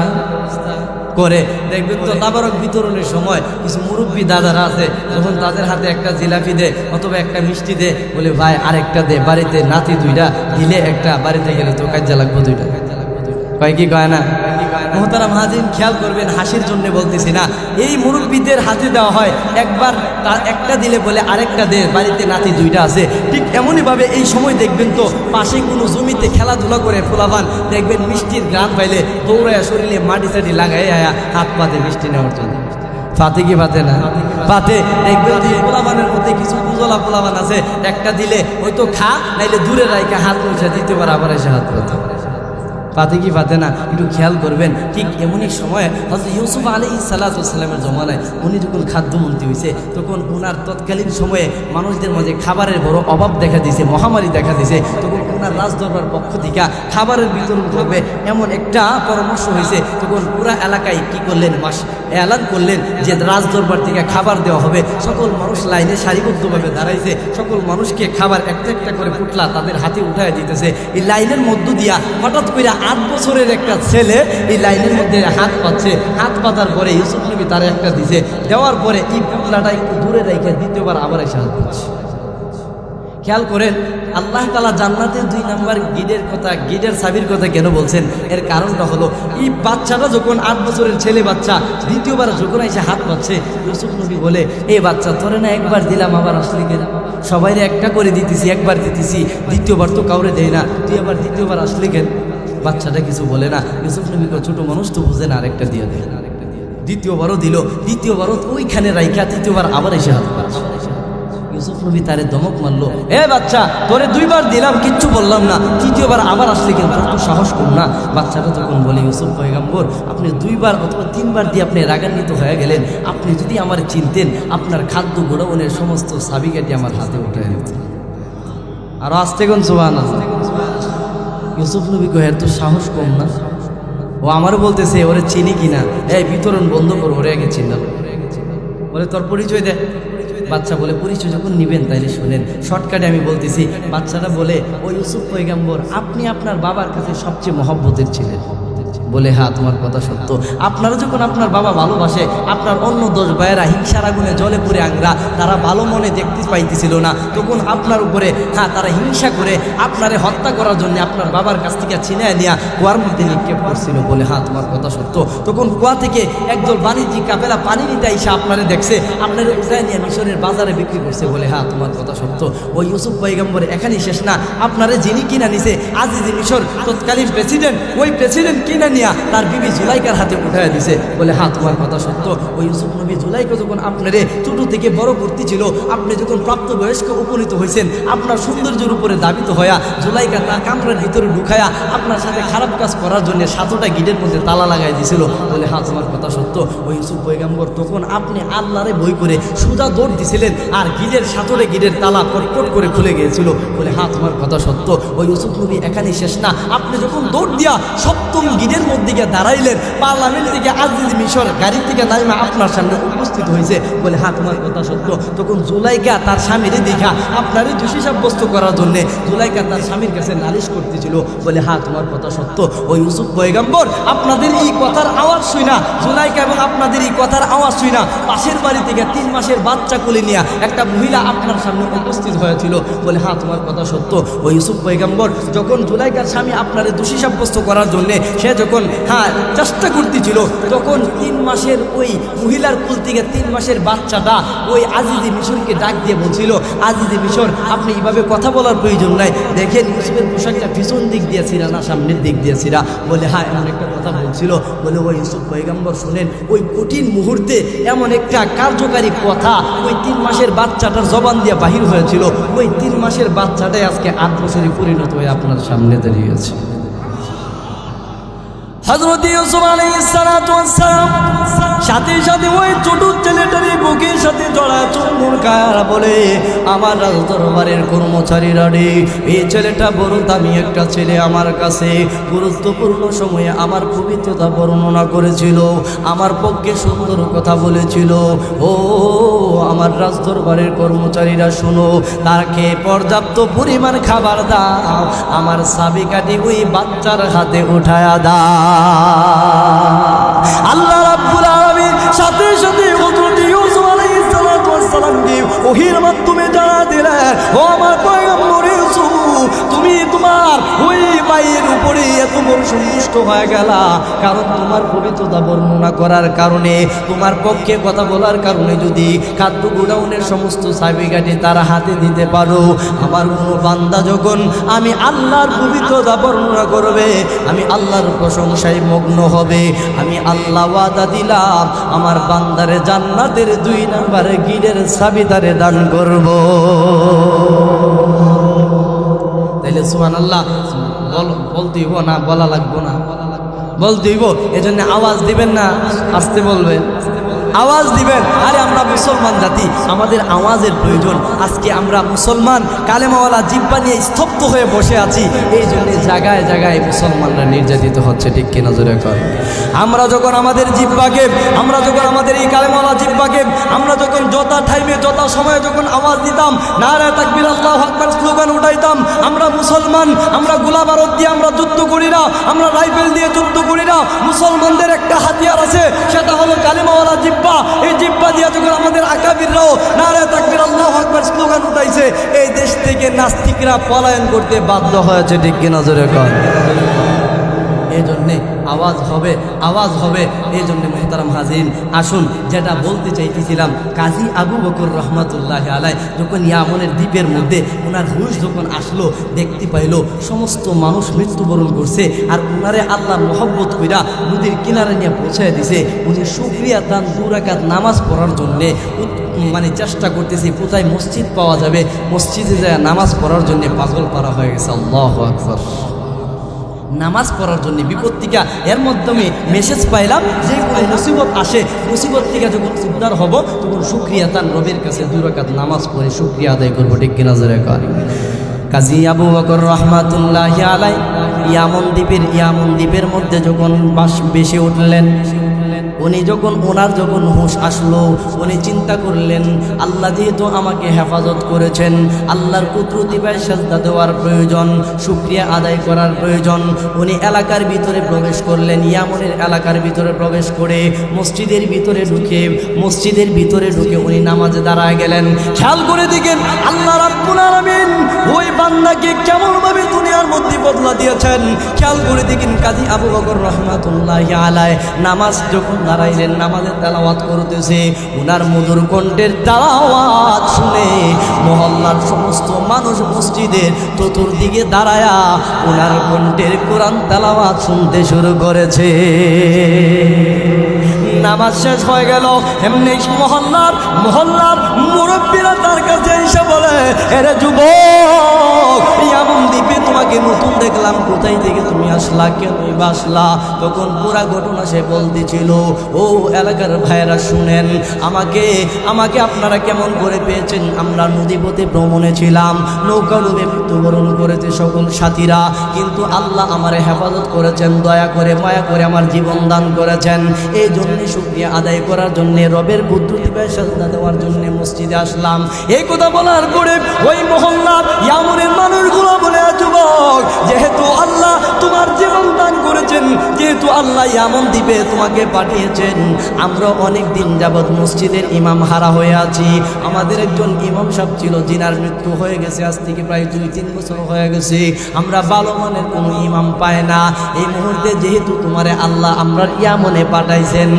Speaker 1: করে। দেখবেন তো তাবারক বিতরণের সময় কিছু মুরব্বী দাদারা আছে, যখন তাদের হাতে একটা জিলাপি দে অথবা একটা মিষ্টি দে, বলে ভাই আরেকটা দে, বাড়িতে নাতি 2টা দিলে একটা, বাড়িতে গেলে তো কাজে লাগবে 2টা। কয় কি কয় না? মোহতারাম হাজিরিন, খেয়াল করবেন, হাসির জন্য বলতেছি না, এই মুরব্বীদের হাতে দেওয়া হয় একবার, তার একটা দিলে বলে আরেকটা দে, বাড়িতে নাতি 2টা আছে। ঠিক এমনইভাবে এই সময় দেখবেন তো পাশে কোনো জমিতে খেলাধুলা করে ফুলাবান, দেখবেন মিষ্টির গ্রাম পাইলে দৌড়ায় শরীরে মাটি চাটি লাগাই আয়া হাত পাতে মিষ্টি নেওয়ার জন্য। পাতে কি পাতে না? পাতে। দেখবেন যে পোলাবানের মধ্যে কিছু উজলা পোলাবান আছে, একটা দিলে হয়তো খা, নাইলে দূরে রাইকা হাত মুছে দিতে পারে, আবার এসে হাত পাতে। পাতে কি পাতে না? একটু খেয়াল করবেন। ঠিক এমনই সময় হযরত ইউসুফ আলাইহিস সালাতু ওয়াস সালামের জমানায় উনি যখন খাদ্যমন্ত্রী হয়েছে, তখন ওনার তৎকালীন সময়ে মানুষদের মাঝে খাবারের বড় অভাব দেখা দিয়েছে, মহামারী দেখা দিয়েছে। তখন ওনার রাজদরবার পক্ষ থেকে খাবারের বিতরণ করবে এমন একটা পরামর্শ হয়েছে। তখন পুরা এলাকায় কি করলেন, এলান করলেন যে রাজদরবার থেকে খাবার দেওয়া হবে। সকল মানুষ লাইনে সারিবদ্ধভাবে দাঁড়াইছে, সকল মানুষকে খাবার একটা একটা করে পুটলা তাদের হাতে উঠায় দিতেছে। এই লাইনের মধ্য দিয়া হঠাৎ করে 8 বছরের একটা ছেলে এই লাইনের মধ্যে হাত পাচ্ছে। হাত পাতার পরে ইউসুফ নবী তার একটা দিছে, দেওয়ার পরে এই পুটলাটা একটু দূরে রেখে দ্বিতীয়বার আবার এসে হাত পাচ্ছে। খেয়াল করেন, আল্লাহ তাআলা জান্নাতের 2 নম্বর গেটের কথা, গেটের চাবির কথা কেন বলছেন? এর কারণটা হলো, এই বাচ্চাটা যখন 8 বছরের ছেলে বাচ্চা দ্বিতীয়বার যখন এসে হাত পাচ্ছে, ইউসুফ নবী বলে, এই বাচ্চা তোরে না একবার দিলাম, আবার আসলি কেন? সবাইরে একটা করে দিতেছি, একবার দিতেছি, দ্বিতীয়বার তো কাউরে দেয় না, তুই আবার দ্বিতীয়বার আসলি কেন? বাচ্চাটা কিছু বলে না। ইউসুফ নবী ছোট মানুষ তো বুঝে না, আরেকটা দিয়ে দেয়। দ্বিতীয়বারও দিল, দ্বিতীয়বারও ওইখানে রাইখা তৃতীয়বার আবার এসে হাত পাচ্ছে। ইউসুফ নবী তারে ধমক মারলো, এ বাচ্চা তোরে 2বার দিলাম, কিচ্ছু বললাম না, তৃতীয়বার আবার আসলে কেন? তোর তো সাহস কম না? বাচ্চাটা তখন বলে, ইউসুফ পয়গম্বর, আপনি 2বার অথবা 3বার দিয়ে আপনি রাগান্বিত হয়ে গেলেন। আপনি যদি আমার চিনতেন, আপনার খাদ্য গোডাউনের সমস্ত চাবিকাঠি আমার হাতে উঠে দিতেন। আর আসতে কোন সুবহানাল্লাহ। ইউসুফ নবী কহে, তোর সাহস কম না? ও আমারও বলতেছে, ওরে চিনি কিনা, এই বিতরণ বন্ধ করো, ওরে আগে চিন্তা বলে, তোর পরিচয় দে। বাচ্চা বলে, পরিচয় যখন নিবেন তাইলে শোনেন, শর্টকাটে আমি বলতেছি। বাচ্চাটা বলে, ও ইউসুফ পয়গম্বর, আপনি আপনার বাবার কাছে সবচেয়ে মহব্বতের ছিলেন। বলে হ্যাঁ তোমার কথা সত্য। আপনারা যখন আপনার বাবা ভালোবাসে, আপনার অন্য 10 ভাইয়েরা হিংসার আগুনে জলে পুড়ে আংরা, তারা ভালো মনে দেখতে পাইতেছিল না, তখন আপনার উপরে হ্যাঁ তারা হিংসা করে আপনারে হত্যা করার জন্য আপনার বাবার কাছ থেকে ছিনিয়ে নিয়ে কুয়ার মধ্যে নিক্ষেপ করছিল। বলে হ্যাঁ তোমার কথা সত্য। তখন কুয়া থেকে একদল বাণিজ্যিক কাফেলা পানি নিতে এসে আপনারে দেখছে, আপনারে উঠায় নিয়ে মিশরের বাজারে বিক্রি করছে। বলে হ্যাঁ তোমার কথা সত্য। ওই ইউসুফ পয়গম্বর এখানেই শেষ না, আপনারে যিনি কিনা নিছে আজিজ মিশর তৎকালীন প্রেসিডেন্ট, ওই প্রেসিডেন্ট কিনা নিয়ে তার বিবি জুলাইকার হাতে উঠায় দিছে। বলে হ্যাঁ তোমার কথা সত্য। ওই ইউসুফ নবী জুলাইকা যখন আপনারে ছোট থেকে বড় করতে ছিল, আপনি যখন প্রাপ্তবয়স্ক উপনীত হয়েছেন, আপনার সৌন্দর্যের উপরে দাবিত হইয়া জুলাইকা তার কামরার ভিতরে ঢুকায়া আপনার সাথে খারাপ কাজ করার জন্য 7টা গিটের মধ্যে তালা লাগাই দিয়েছিল। বলে হ্যাঁ তোমার কথা সত্য। ওই ইউসুফ পয়গম্বর তখন আপনি আল্লাহরে বই করে সোজা দৌড় দিছিলেন, আর গিটের 7টা গিটের তালা কটকট করে খুলে গিয়েছিল। বলে হ্যাঁ তোমার কথা সত্য। ওই ইউসুফ নবী এখানেই শেষ না, আপনি যখন দৌড় দিয়া 7ম গিটের মধ্যে গিয়ে দাঁড়াইলেন, পার্লামেন্ট থেকে আজিজ মিশর গাড়ি থেকে নাইমা আপনার সামনে উপস্থিত হয়েছে। বলে হ্যাঁ তোমার কথা সত্য। তখন জুলাইকা তার স্বামীরে দেখা আপনারই দোষী সাব্যস্ত করার জন্যে জুলাইকা তার স্বামীর কাছে নালিশ করতেছিল। বলে হ্যাঁ তোমার কথা সত্য। ওই ইউসুফ পয়গম্বর আপনাদের এই কথার আওয়াজ শুই না, জুলাইকা এবং আপনাদের এই কথার আওয়াজ শুই না, পাশের বাড়ি থেকে 3 মাসের বাচ্চা কোলে নিয়ে একটা মহিলা আপনার সামনে উপস্থিত হয়েছিল। বলে হ্যাঁ তোমার কথা সত্য। ওই ইউসুফ পয়গম্বর যখন জুলাইকার স্বামী আপনারে দোষী সাব্যস্ত করার জন্যে সে যখন হ্যাঁ চেষ্টা করতেছিল, তখন 3 মাসের ওই মহিলার কুল থেকে 3 মাসের বাচ্চাটা ওই আজিজে মিশরকে ডাক দিয়ে বলছিল, আজিজে মিশর আপনি এইভাবে কথা বলার প্রয়োজন নাই, দেখেন ইউসুফের পোশাকটা পিছন দিক দিয়ে ছিঁড়া না সামনের দিক দিয়ে ছিঁড়া। বলে হ্যাঁ এমন একটা কথা বলছিল। বলে ওই ইউসুফ পয়গম্বর শুনেন, ওই কঠিন মুহূর্তে এমন একটা কার্যকারী কথা ওই 3 মাসের বাচ্চাটার জবান দিয়ে বাহির হয়েছিল, ওই 3 মাসের বাচ্চাটাই আজকে 8 বছরে পরিণত হয়ে আপনার সামনে দাঁড়িয়েছে। হযরত ইউসুফ আলাইহিস সালাতু ওয়াস সালাম সাথে সাথে ওই ছোট ছেলেটার বুকের সাথে জড়া চুম্বন খায়, বলে আমার রাজদরবারের কর্মচারীরা রে, এই ছেলেটা বড় দামি একটা ছেলে, আমার কাছে গুরুত্বপূর্ণ সময়ে আমার পবিত্রতা বর্ণনা করেছিল, আমার পক্ষে সুন্দর কথা বলেছিল। ও আমার রাজদরবারের কর্মচারীরা শোনো, তাকে পর্যাপ্ত পরিমাণ খাবার দাও, আমার চাবিকাঠি ওই বাচ্চার হাতে উঠায়া দাও। আল্লাহ রাব্বুল আলামিন সাথে সাথে হযরত ইউসুফ আলাইহিস সালাতু ওয়াস সালামকে ওহীর মাধ্যমে জানা দিলেন, ও আমার পয়গম্বর ইউসুফ, তুমি তোমার ওই ভাইয়ের উপরে এত বড় সন্তুষ্ট হয়ে গেলা, কারণ তোমার পবিত্রতা বর্ণনা করার কারণে, তোমার পক্ষে কথা বলার কারণে যদি খাদ্য গোডাউনের সমস্ত চাবিকাঠি তারা হাতে দিতে পারো, আমার কোনো বান্দা যখন আমি আল্লাহর পবিত্রতা বর্ণনা করবে, আমি আল্লাহর প্রশংসায় মগ্ন হবে, আমি আল্লাহ ওয়াদা দিলাম আমার বান্দারে জান্নাতের 2 নম্বরে গিটের চাবি তারে দান করব। তাইলে সুবহানাল্লাহ বলতে হইব না, বলা লাগবো না, বলতে হইব। এজন্য আওয়াজ দিবেন না, আসতে বলবেন, আওয়াজ দিবেন। আরে আমরা মুসলমান জাতি, আমাদের আওয়াজের প্রয়োজন। আজকে আমরা মুসলমান কালেমাওয়ালা জিব্বা নিয়ে স্তব্ধ হয়ে বসে আছি, এই জন্য জায়গায় জায়গায় মুসলমানরা নির্যাতিত হচ্ছে, ঠিক কিনা জোরে কর। আমরা যখন আমাদের জিব্বাকে, আমরা যখন আমাদের এই কালেমাওয়ালা জিব্বাকে আমরা যখন যথা টাইমে যথা সময়ে যখন আওয়াজ দিতাম, নারে তাকবীর আল্লাহু আকবার স্লোগান উঠাইতাম, আমরা মুসলমান, আমরা গোলা বারুদ দিয়ে আমরা যুদ্ধ করি না, আমরা রাইফেল দিয়ে যুদ্ধ করি না। মুসলমানদের একটা হাতিয়ার আছে, সেটা হলো কালেমাওয়ালা জিব্বা। এই জিব্বা দিয়ে যখন আমাদের আকাবিররাও নারে তাকবীর আল্লাহু আকবার স্লোগান উঠাইছে, এই দেশ থেকে নাস্তিকরা পলায়ন করতে বাধ্য হয়েছে, ঠিক কিনা জোরে কর। এই জন্যে আওয়াজ হবে, আওয়াজ হবে। এই জন্যে মুহতারাম হাজিরিন, আসুন যেটা বলতে চাইতেছিলাম, কাজী আবু বকর রহমাতুল্লাহি আলাইহি যখন ইয়ামনের দ্বীপের মধ্যে ওনার হুঁশ যখন আসলো, দেখতে পাইলো সমস্ত মানুষ মৃত্যুবরণ করছে, আর ওনারে আল্লাহর মহব্বত কইরা নদীর কিনারে নিয়ে পৌঁছায় দিছে। উনি শুকরিয়া তান 2 রাকাত নামাজ পড়ার জন্যে মানে চেষ্টা করতেছি, কোথায় মসজিদ পাওয়া যাবে, মসজিদে যায় নামাজ পড়ার জন্য পাগল করা হয়ে গেছে। আল্লাহু আকবার। নামাজ পড়ার জন্য বিপত্তিকা, এর মাধ্যমে মেসেজ পাইলাম যে কোনো মুসিবত আসে, মুসিবত থেকে যখন উদ্ধার হব তখন শুকরিয়া তার রবের কাছে 2 রাকাত নামাজ পড়ে শুকরিয়া আদায় করবো, ঠিক কিনা জোরে কর। কাজী আবু বকর রহমাতুল্লাহি আলাইহি ইয়ামন দ্বীপের মধ্যে যখন বেশি উঠলেন, উনি যখন হুঁশ আসলো, উনি চিন্তা করলেন আল্লাহ যেহেতু আমাকে হেফাজত করেছেন, আল্লাহর কুদরতি পায়ে সেজদা দেওয়ার প্রয়োজন, শুকরিয়া আদায় করার প্রয়োজন। উনি এলাকার ভিতরে প্রবেশ করলেন, ইয়ামনের এলাকার ভিতরে প্রবেশ করে মসজিদের ভিতরে ঢুকে উনি নামাজে দাঁড়ায় গেলেন। খেয়াল করে দেখেন আল্লাহ রাব্বুল আলামিন ওই বান্দাকে কেমনভাবে দুনিয়ার মধ্যে বদলা দিয়েছেন। খেয়াল করে দেখেন কাজী আবু বকর রাহমাতুল্লাহি আলাইহি নামাজ যখন দাঁড়াইলেন, নামাজের তেলাওয়াত করতেছে, ওনার মধুর কণ্ঠের তেলাওয়াত শুনে মহল্লার সমস্ত মানুষ মসজিদের চতুর্দিকে দাঁড়ায়া ওনার কণ্ঠের কোরআন তেলাওয়াত শুনতে শুরু করেছে। নামাজ শেষ হয়ে গেল, এমনি মহল্লার মুরব্বীরা তার কাছে এসে বলে, এরে যুবক, এমন দ্বীপে তোমাকে নতুন দেখলাম, কোথায় থেকে তুমি আসলা, কেনই বা আসলা? তখন পুরা ঘটনা সে বলতেছিল। ও এলাকার ভাইয়েরা শুনেন, আমাকে আপনারা কেমন করে পেয়েছেন? আমরা নদীপথে ভ্রমণে ছিলাম, নৌকা ডুবে মৃত্যুবরণ করেছে সকল সাথীরা, কিন্তু আল্লাহ আমারে হেফাজত করেছেন, দয়া করে মায়া করে আমার জীবন দান করেছেন। এই জন্য শুকরিয়া আদায় করার জন্য, রবের কুদরতি পায়ে সেজদা দেওয়ার জন্য মসজিদে আসলাম। এই কথা বলার পরে ওই মহল্লার ইয়ামনের মানুষগুলো বলে, যুবক, যেহেতু আল্লাহ তোমার জীবন দান করেছেন, যেহেতু আল্লাহ ইয়ামন দ্বীপে তোমাকে পাঠিয়েছেন, আমরা অনেক দিন যাবৎ মসজিদের ইমাম হারা হয়ে আছি। আমাদের একজন ইমাম সাহেব ছিল, জিনার মৃত্যু হয়ে গেছে, আজ থেকে প্রায় 2-3 বছর হয়ে গেছে। আমরা ভালো মানের কোনো ইমাম পাই না। এই মুহূর্তে যেহেতু তোমারে আল্লাহ আমরা ইয়ামনে পাঠাইছেন,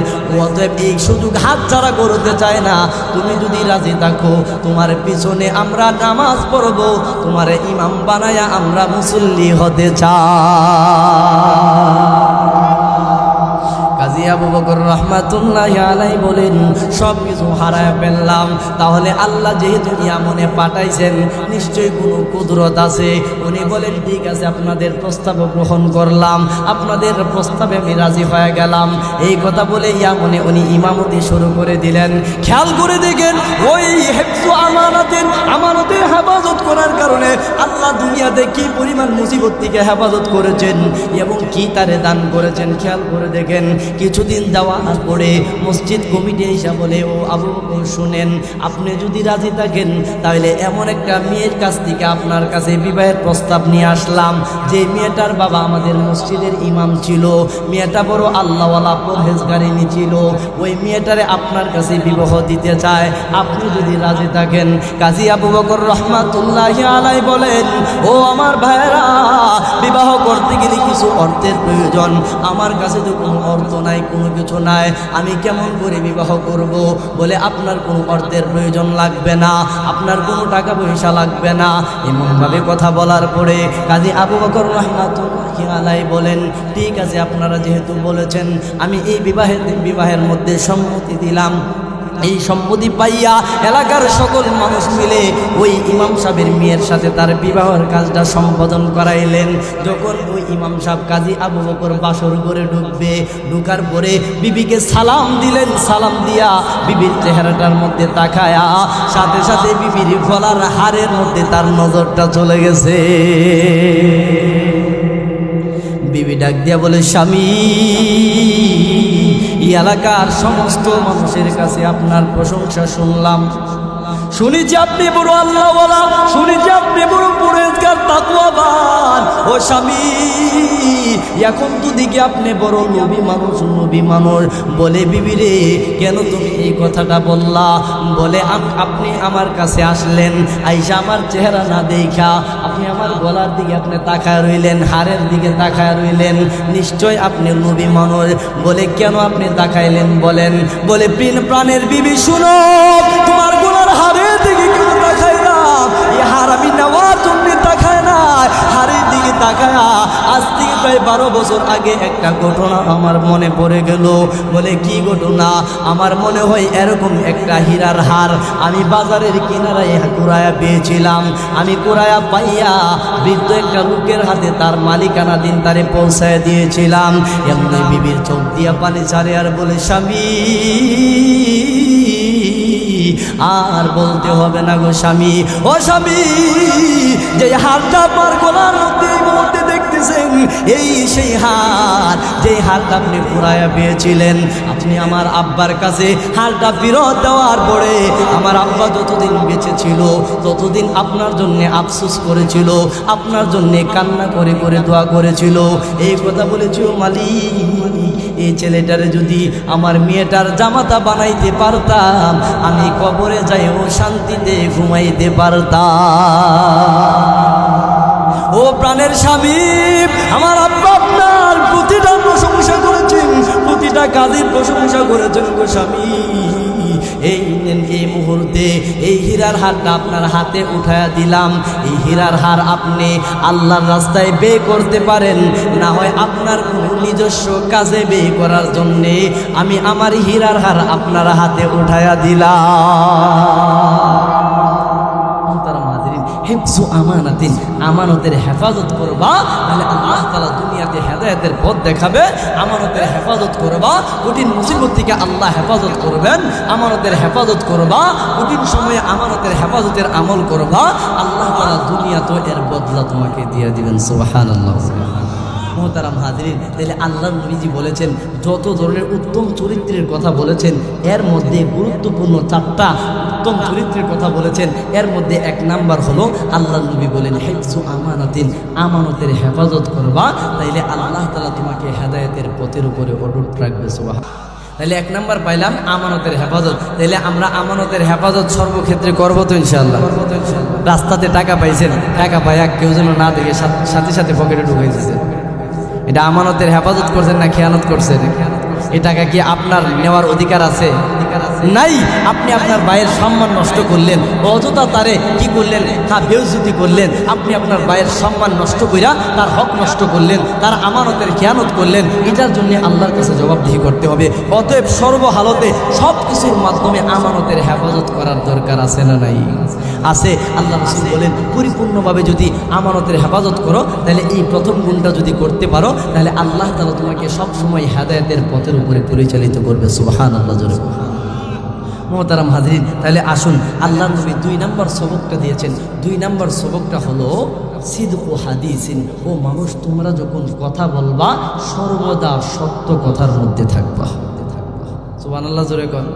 Speaker 1: অতএব এই সুযোগ হাতছাড়া করতে চায় না। তুমি যদি রাজি থাকো, তোমার পিছনে আমরা নামাজ পড়ব, তোমার ইমাম বানায়া আমরা মুসল্লি হতে চাই। কাজী আবু বকর রাহমাতুল্লাহি আলাইহি বলেন, সব কিছু হারায় ফেললাম, তাহলে আল্লাহ যেহেতু ইয়ামনে পাঠাইছেন, নিশ্চয়ই কোনো কুদরত আছে। উনি বলেন, ঠিক আছে, আপনাদের প্রস্তাব গ্রহণ করলাম, আপনাদের প্রস্তাবে আমি রাজি হয়ে গেলাম। এই কথা বলে ইয়ামনে উনি ইমামতি শুরু করে দিলেন। খেয়াল করে দেখেন, ওই হেফজু আমানতের হেফাজত করার কারণে আল্লাহ দুনিয়াতে কি পরিমাণ মুসিবত থেকে হেফাজত করেছেন এবং কি তারে দান করেছেন। খেয়াল করে দেখেন, কিছুদিন যাওয়ার পরে মসজিদ কমিটি এসে বলে, ও আবু বকর শুনেন, আপনি যদি রাজি থাকেন তাহলে এমন একটা মেয়ের কাছ থেকে আপনার কাছে বিবাহের প্রস্তাব নিয়ে আসলাম, যে মেয়েটার বাবা আমাদের মসজিদের ইমাম ছিল, মেয়েটা বড় আল্লাহওয়ালা পরহেজগারিনী ছিল, ওই মেয়েটারে আপনার কাছে বিবাহ দিতে চায়, আপনি যদি রাজি থাকেন। কাজী আবু বকর রাহমাতুল্লাহি আলাইহি বলেন, ও আমার ভাইরা, বিবাহ করতে গেলে কিছু অর্থের প্রয়োজন, আমার কাছে তো কোনো অর্থ নাই, কোনো কিছু নাই, আমি কেমন করে বিবাহ করব? বলে, আপনার কোনো অর্থের প্রয়োজন লাগবে না, আপনার কোনো টাকা পয়সা লাগবে না। এমনভাবে কথা বলার পরে কাজী আবু বকর রাহমাতুল্লাহি আলাইহি বলেন, ঠিক আছে, আপনারা যেহেতু বলেছেন, আমি এই বিবাহের মধ্যে সম্মতি দিলাম। এই সম্মতি পাইয়া এলাকার সকল মানুষ মিলে ওই ইমাম সাহেবের মেয়ের সাথে তার বিবাহের কাজটা সম্পাদন করাইলেন। যখন ওই ইমাম সাহেব কাজী আবু বকর বাসর করে ঢুকার পরে বিবিকে সালাম দিলেন, সালাম দিয়া বিবির চেহারাটার মধ্যে তাকায়া সাথে সাথে বিবির গলার হারের মধ্যে তার নজরটা চলে গেছে। বিবি ডাক দিয়া বলে, স্বামী, এই এলাকার সমস্ত মানুষের কাছে আপনার প্রশংসা শুনলাম, শুনেছি আপনি বড় আল্লাহওয়ালা, শুনেছি আপনি বড় পরহেজগার তাকওয়াবান। ও স্বামী, এখন তো দেখি আপনি বড় নবী মানুষ। বলে, বিবি রে, কেন তুমি এই কথাটা বললা? বলে, আপনি আমার কাছে আসলেন, আইসা আমার চেহারা না দেখা আপনি আমার গলার দিকে আপনি তাকায় রইলেন, হাড়ের দিকে তাকায় রইলেন, নিশ্চয় আপনি নবী মানুষ। বলে, কেন আপনি তাকাইলেন বলেন? বলে, প্রাণের বিবি, শুনো, তোমার গলার হাড়ের দিকে কেন তাকাইলাম? এই হার আমি নেওয়ার জন্য তাকায় না, হাড়ের দিকে তাকায় আজ থেকে প্রায় 12 বছর আগে একটা ঘটনা আমার মনে পড়ে গেল। বলে, কি ঘটনা? আমার মনে হয় এরকম একটা হীরার হার আমি বাজারের কিনারায় কুড়ায়া পেয়েছিলাম। আমি কুড়ায়া পাইয়া বৃদ্ধ একটা লোকের হাতে তার মালিকানা দিন তারে পৌঁছায় দিয়েছিলাম। এমনি বিবির চোখ দিয়া পানি ছাড়ে আর বলে, স্বামী, আর বলতে হবে না গো স্বামী। ও স্বামী, যে হারটা আমার গলার মধ্যে এই মুহূর্তে দেখতে করতেছেন এই সেই হার, যে হারটা আপনি ঘুরাইয়া পেয়েছিলেন। আপনি আমার আব্বার কাছে হারটা ফেরত দেওয়ার পরে আমার আব্বা যতদিন বেঁচে ছিল ততদিন আপনার জন্য আফসোস করেছিল, আপনার জন্য কান্না করে করে দোয়া করেছিল। এই কথা বলেছিল, মালিক এই ছেলেটারে যদি আমার মেয়েটার জামাতা বানাইতে পারতাম আমি কবরে যাইও শান্তিতে ঘুমাইতে পারতাম। ও প্রাণের স্বামী, আমার আব্বা আপনার প্রতিটা প্রশংসা করেছেন, প্রতিটা কাজের প্রশংসা করেছেন গো স্বামী। এই মুহূর্তে এই হীরার হারটা আপনার হাতে উঠায়া দিলাম। এই হীরার হার আপনি আল্লাহর রাস্তায় ব্যয় করতে পারেন, না হয় আপনার কোনো নিজস্ব কাজে ব্যয় করার জন্যে আমি আমার হীরার হার আপনার হাতে উঠায়া দিলাম। হিফজু আমানাতিন, আমানতের হেফাজত করবা, তাহলে আল্লাহ তাআলা দুনিয়াতে হেদায়েতের পথ দেখাবে। আমানতের হেফাজত করবা, কঠিন মুসিবত থেকে আল্লাহ হেফাজত করবেন। আমানতের হেফাজত করবা, কঠিন সময়ে আমানতের হেফাজতের আমল করবা, আল্লাহ তাআলা দুনিয়া তো এর বদলা তোমাকে দিয়ে দিবেন। সুবহানাল্লাহ। মোহতারাম হাজিরিন, তাহলে আল্লাহর নবীজি বলেছেন যত ধরনের উত্তম চরিত্রের কথা বলেছেন এর মধ্যে গুরুত্বপূর্ণ 4টা উত্তম চরিত্রের কথা বলেছেন। এর মধ্যে 1 নাম্বার হলো আল্লাহর নবী বলেন হিফজু আমানাতিন, আমানতের হেফাজত করবা, তাইলে আল্লাহ তাআলা তোমাকে হেদায়েতের পথের উপরে অটুট রাখবে। সুবহানাল্লাহ। তাহলে 1 নাম্বার পাইলাম আমানতের হেফাজত। তাহলে আমরা আমানতের হেফাজত সর্বক্ষেত্রে করবো তো ইনশাআল্লাহ। রাস্তাতে টাকা পাইছেন, টাকা পাইয়া কেউ যেন না দেখে সাথে সাথে পকেটে ঢুকাই দিচ্ছে, এটা আমানতের হেফাজত করছেন না খেয়ানত করছেন? এই টাকা কি আপনার নেওয়ার অধিকার আছে? নাই। আপনি আপনার ভাইয়ের সম্মান নষ্ট করলেন, অযথা তারে কি করলেন, বেইজ্জতি করলেন। আপনি আপনার ভাইয়ের সম্মান নষ্ট কইরা তার হক নষ্ট করলেন, তার আমানতের খেয়ানত করলেন। এটার জন্য আল্লাহর কাছে জবাবদিহি করতে হবে। অতএব সর্বহালতে সব কিছুর মাধ্যমে আমানতের হেফাজত করার দরকার আছে না নাই? আছে। আল্লাহ রাসূল বলেন পরিপূর্ণভাবে যদি আমানতের হেফাজত করো, তাহলে এই প্রথম গুণটা যদি করতে পারো, তাহলে আল্লাহ তাআলা তোমাকে সবসময় হেদায়েতের পথের উপরে পরিচালিত করবে। সুবহানাল্লাহ। জোরে মোহতারাম হাজরিন, তাহলে আসুন আল্লাহ নবী 2 নম্বর সবকটা দিয়েছেন। 2 নম্বর সবকটা হলো সিদকু হাদিসিন। ও মানুষ, তোমরা যখন কথা বলবা সর্বদা সত্য কথার মধ্যে থাকবা। সুবহানাল্লাহ। জোরে কর।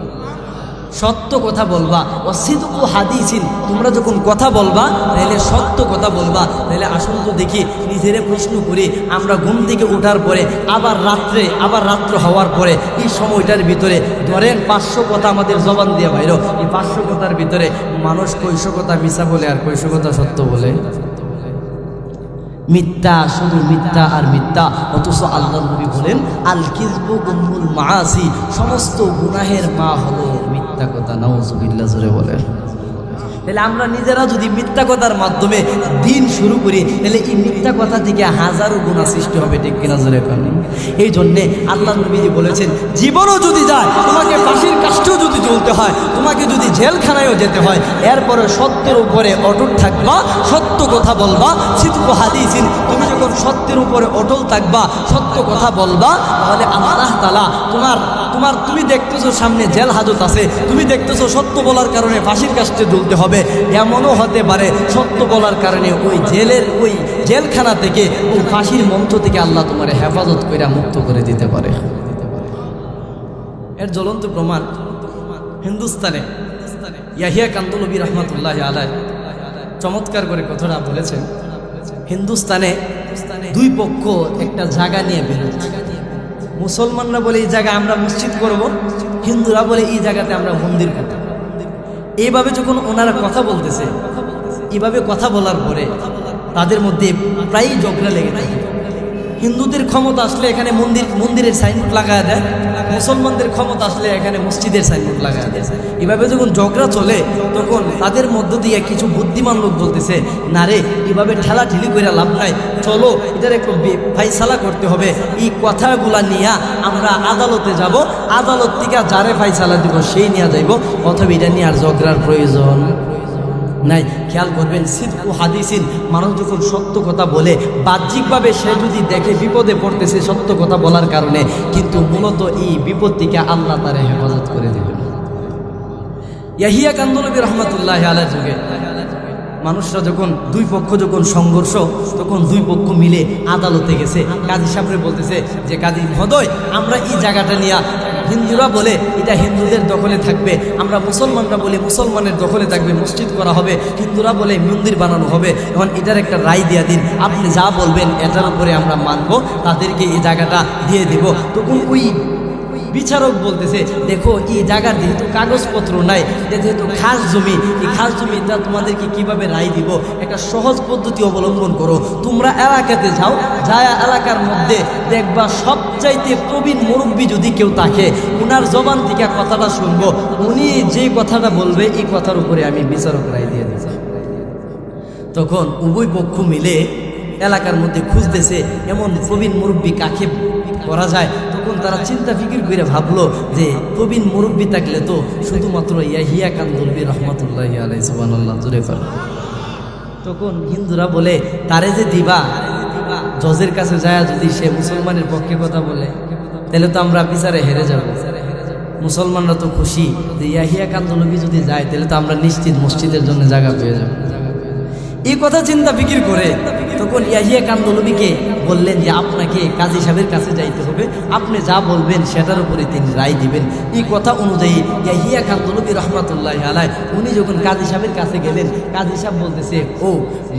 Speaker 1: সত্য কথা বলবা। ও সিদকু হাদিসিন, তোমরা যখন কথা বলবা তাহলে সত্য কথা বলবা। তাহলে আসুন তো দেখি, নিজেরে প্রশ্ন করি, আমরা ঘুম থেকে ওঠার পরে আবার রাত্র হওয়ার পরে এই সময়টার ভিতরে ধরেন 500 কথা আমাদের জবান দিয়ে বাইরো, এই 500 কথার ভিতরে মানুষ কয়শো কথা মিথ্যা বলে আর কয়শো কথা সত্য বলে? মিথ্যা, শুধু মিথ্যা আর মিথ্যা। অথচ আল্লাহ নবী বলেন আল কিযবু উম্মুল মাআসি, সমস্ত গুনাহের মা হলো মিথ্যা কথা। নাউযুবিল্লাহ। জোরে বলেন। তাহলে আমরা নিজেরা যদি মিথ্যা কথার মাধ্যমে দিন শুরু করি, তাহলে এই মিথ্যা কথা থেকে হাজারো গুনাহ সৃষ্টি হবে। ঠিক কিনা? জোরে বলেন। এই জন্যে আল্লাহ নবীজি বলেছেন জীবনও যদি যায়, তোমাকে ফাঁসির কাষ্ঠেও যদি জ্বলতে হয়, তোমাকে যদি জেলখানায়ও যেতে হয়, এরপরে সত্যের উপরে অটুট থাকবা, সত্য কথা বলবা। সিদকু হাদিসিন, তুমি যখন সত্যের উপরে অটল থাকবা, সত্য কথা বলবা, তাহলে আল্লাহ তাআলা তুমি দেখতেছো সামনে জেল হাজত আছে, তুমি দেখতেছো সত্য বলার কারণে ফাঁসির কাষ্ঠে ঝুলতে হবে, এমনও হতে পারে সত্য বলার কারণে ওই জেলখানা থেকে, ওই ফাঁসির মঞ্চ থেকে আল্লাহ তোমার হেফাজত করে মুক্ত করে দিতে পারে। এর জ্বলন্ত প্রমাণ হিন্দুস্তানে ইয়াহিয়া কান্দলবী রহমাতুল্লাহ আলাইহি চমৎকার করে কথাটা বলেছেন। হিন্দুস্তানে 2 পক্ষ একটা জায়গা নিয়ে বেরোচ্ছে। মুসলমানরা বলে এই জায়গায় আমরা মসজিদ করব, হিন্দুরা বলে এই জায়গাতে আমরা মন্দির করব। এইভাবে যখন ওনারা কথা বলতেছে, এইভাবে কথা বলার পরে তাদের মধ্যে প্রায়ই ঝগড়া লেগে থাকে। হিন্দুদের ক্ষমতা আসলে এখানে মন্দিরের সাইনবোর্ড লাগায় দেয়, মুসলমানদের ক্ষমতা আসলে এখানে মসজিদের সাইনবোর্ড লাগায় দেয়। এভাবে যখন ঝগড়া চলে, তখন তাদের মধ্য দিয়ে কিছু বুদ্ধিমান লোক বলতেছে, না রে, এভাবে ঠেলাঠেলি করে লাভ নাই, চলো এটার একটু ফাইসালা করতে হবে। এই কথাগুলা নিয়ে আমরা আদালতে যাব, আদালত থেকে যারে ফাইসালা দিব সেই নিয়ে যাইব, অথবা এটা নিয়ে আর ঝগড়ার প্রয়োজন নাই। খেয়াল করবেন, সিদকু হাদিসিন, মানুষ যখন সত্য কথা বলে, বাহ্যিকভাবে সে যদি দেখে বিপদে পড়তেছে সত্য কথা বলার কারণে, কিন্তু মূলত এই বিপদ থেকে আল্লাহ তারে হেফাজত করে দেবেন। ইয়াহিয়া কান্দলবী রহমাতুল্লাহ আলাইহির যুগে মানুষরা যখন দুই পক্ষ যখন সংঘর্ষ, তখন দুই পক্ষ মিলে আদালতে গেছে, কাজী সাহেবরে বলতেছে যে কাজী মহোদয়, আমরা এই জায়গাটা নিয়ে, হিন্দুরা বলে এটা হিন্দুদের দখলে থাকবে, আমরা মুসলমানরা বলে মুসলমানের দখলে থাকবে, মসজিদ করা হবে, হিন্দুরা বলে মন্দির বানানো হবে, এখন এটার একটা রায় দিয়ে দিন, আপনি যা বলবেন এটার উপরে আমরা মানবো, তাদেরকে এই জায়গাটা দিয়ে দিব। তখন ওই বিচারক বলতেছে, দেখো এই জায়গার যেহেতু কাগজপত্র নাই, এটা যেহেতু খাস জমি, এই খাস জমিটা তোমাদেরকে কিভাবে রায় দিব, একটা সহজ পদ্ধতি অবলম্বন করো, তোমরা এলাকাতে যাও, যায় এলাকার মধ্যে দেখবা সবচাইতে প্রবীণ মুরব্বী যদি কেউ থাকে, ওনার জবান থেকে কথাটা শুনবো, উনি যে কথাটা বলবে এই কথার উপরে আমি বিচারক রায় দিয়ে দিচ্ছি। তখন উভয় পক্ষ মিলে এলাকার মধ্যে খুঁজতেছে এমন প্রবীণ মুরব্বী কাকে করা যায়। তখন তারা চিন্তা ফিকির করে ভাবলো যে প্রবীণ মুরব্বী থাকলে তো শুধুমাত্র ইয়াহিয়া কান্দুলবি রহমতুল্লাহি আলাইহি সুবহানাল্লাহ জোরে পড়ো। তখন হিন্দুরা বলে তারে যে দিবা, জজের কাছে যায় যদি সে মুসলমানের পক্ষে কথা বলে তাহলে তো আমরা বিচারে হেরে যাব। মুসলমানরা তো খুশি যে ইয়াহিয়া কান্দুলবি যদি যায় তাহলে তো আমরা নিশ্চিত মসজিদের জন্য জায়গা পেয়ে যাব। এই কথা চিন্তা ফিকির করে তখন ইয়াহিয়া কান্দুলবিকে বললেন যে আপনাকে কাজী সাহেবের কাছে যাইতে হবে, আপনি যা বলবেন সেটার উপরে তিনি রায় দিবেন। এই কথা অনুযায়ী ইয়াহিয়া কান্দুলবি রহমতুল্লাহি আলাইহি উনি যখন কাজী সাহেবের কাছে গেলেন, কাজী সাহেব বলতেছে, ও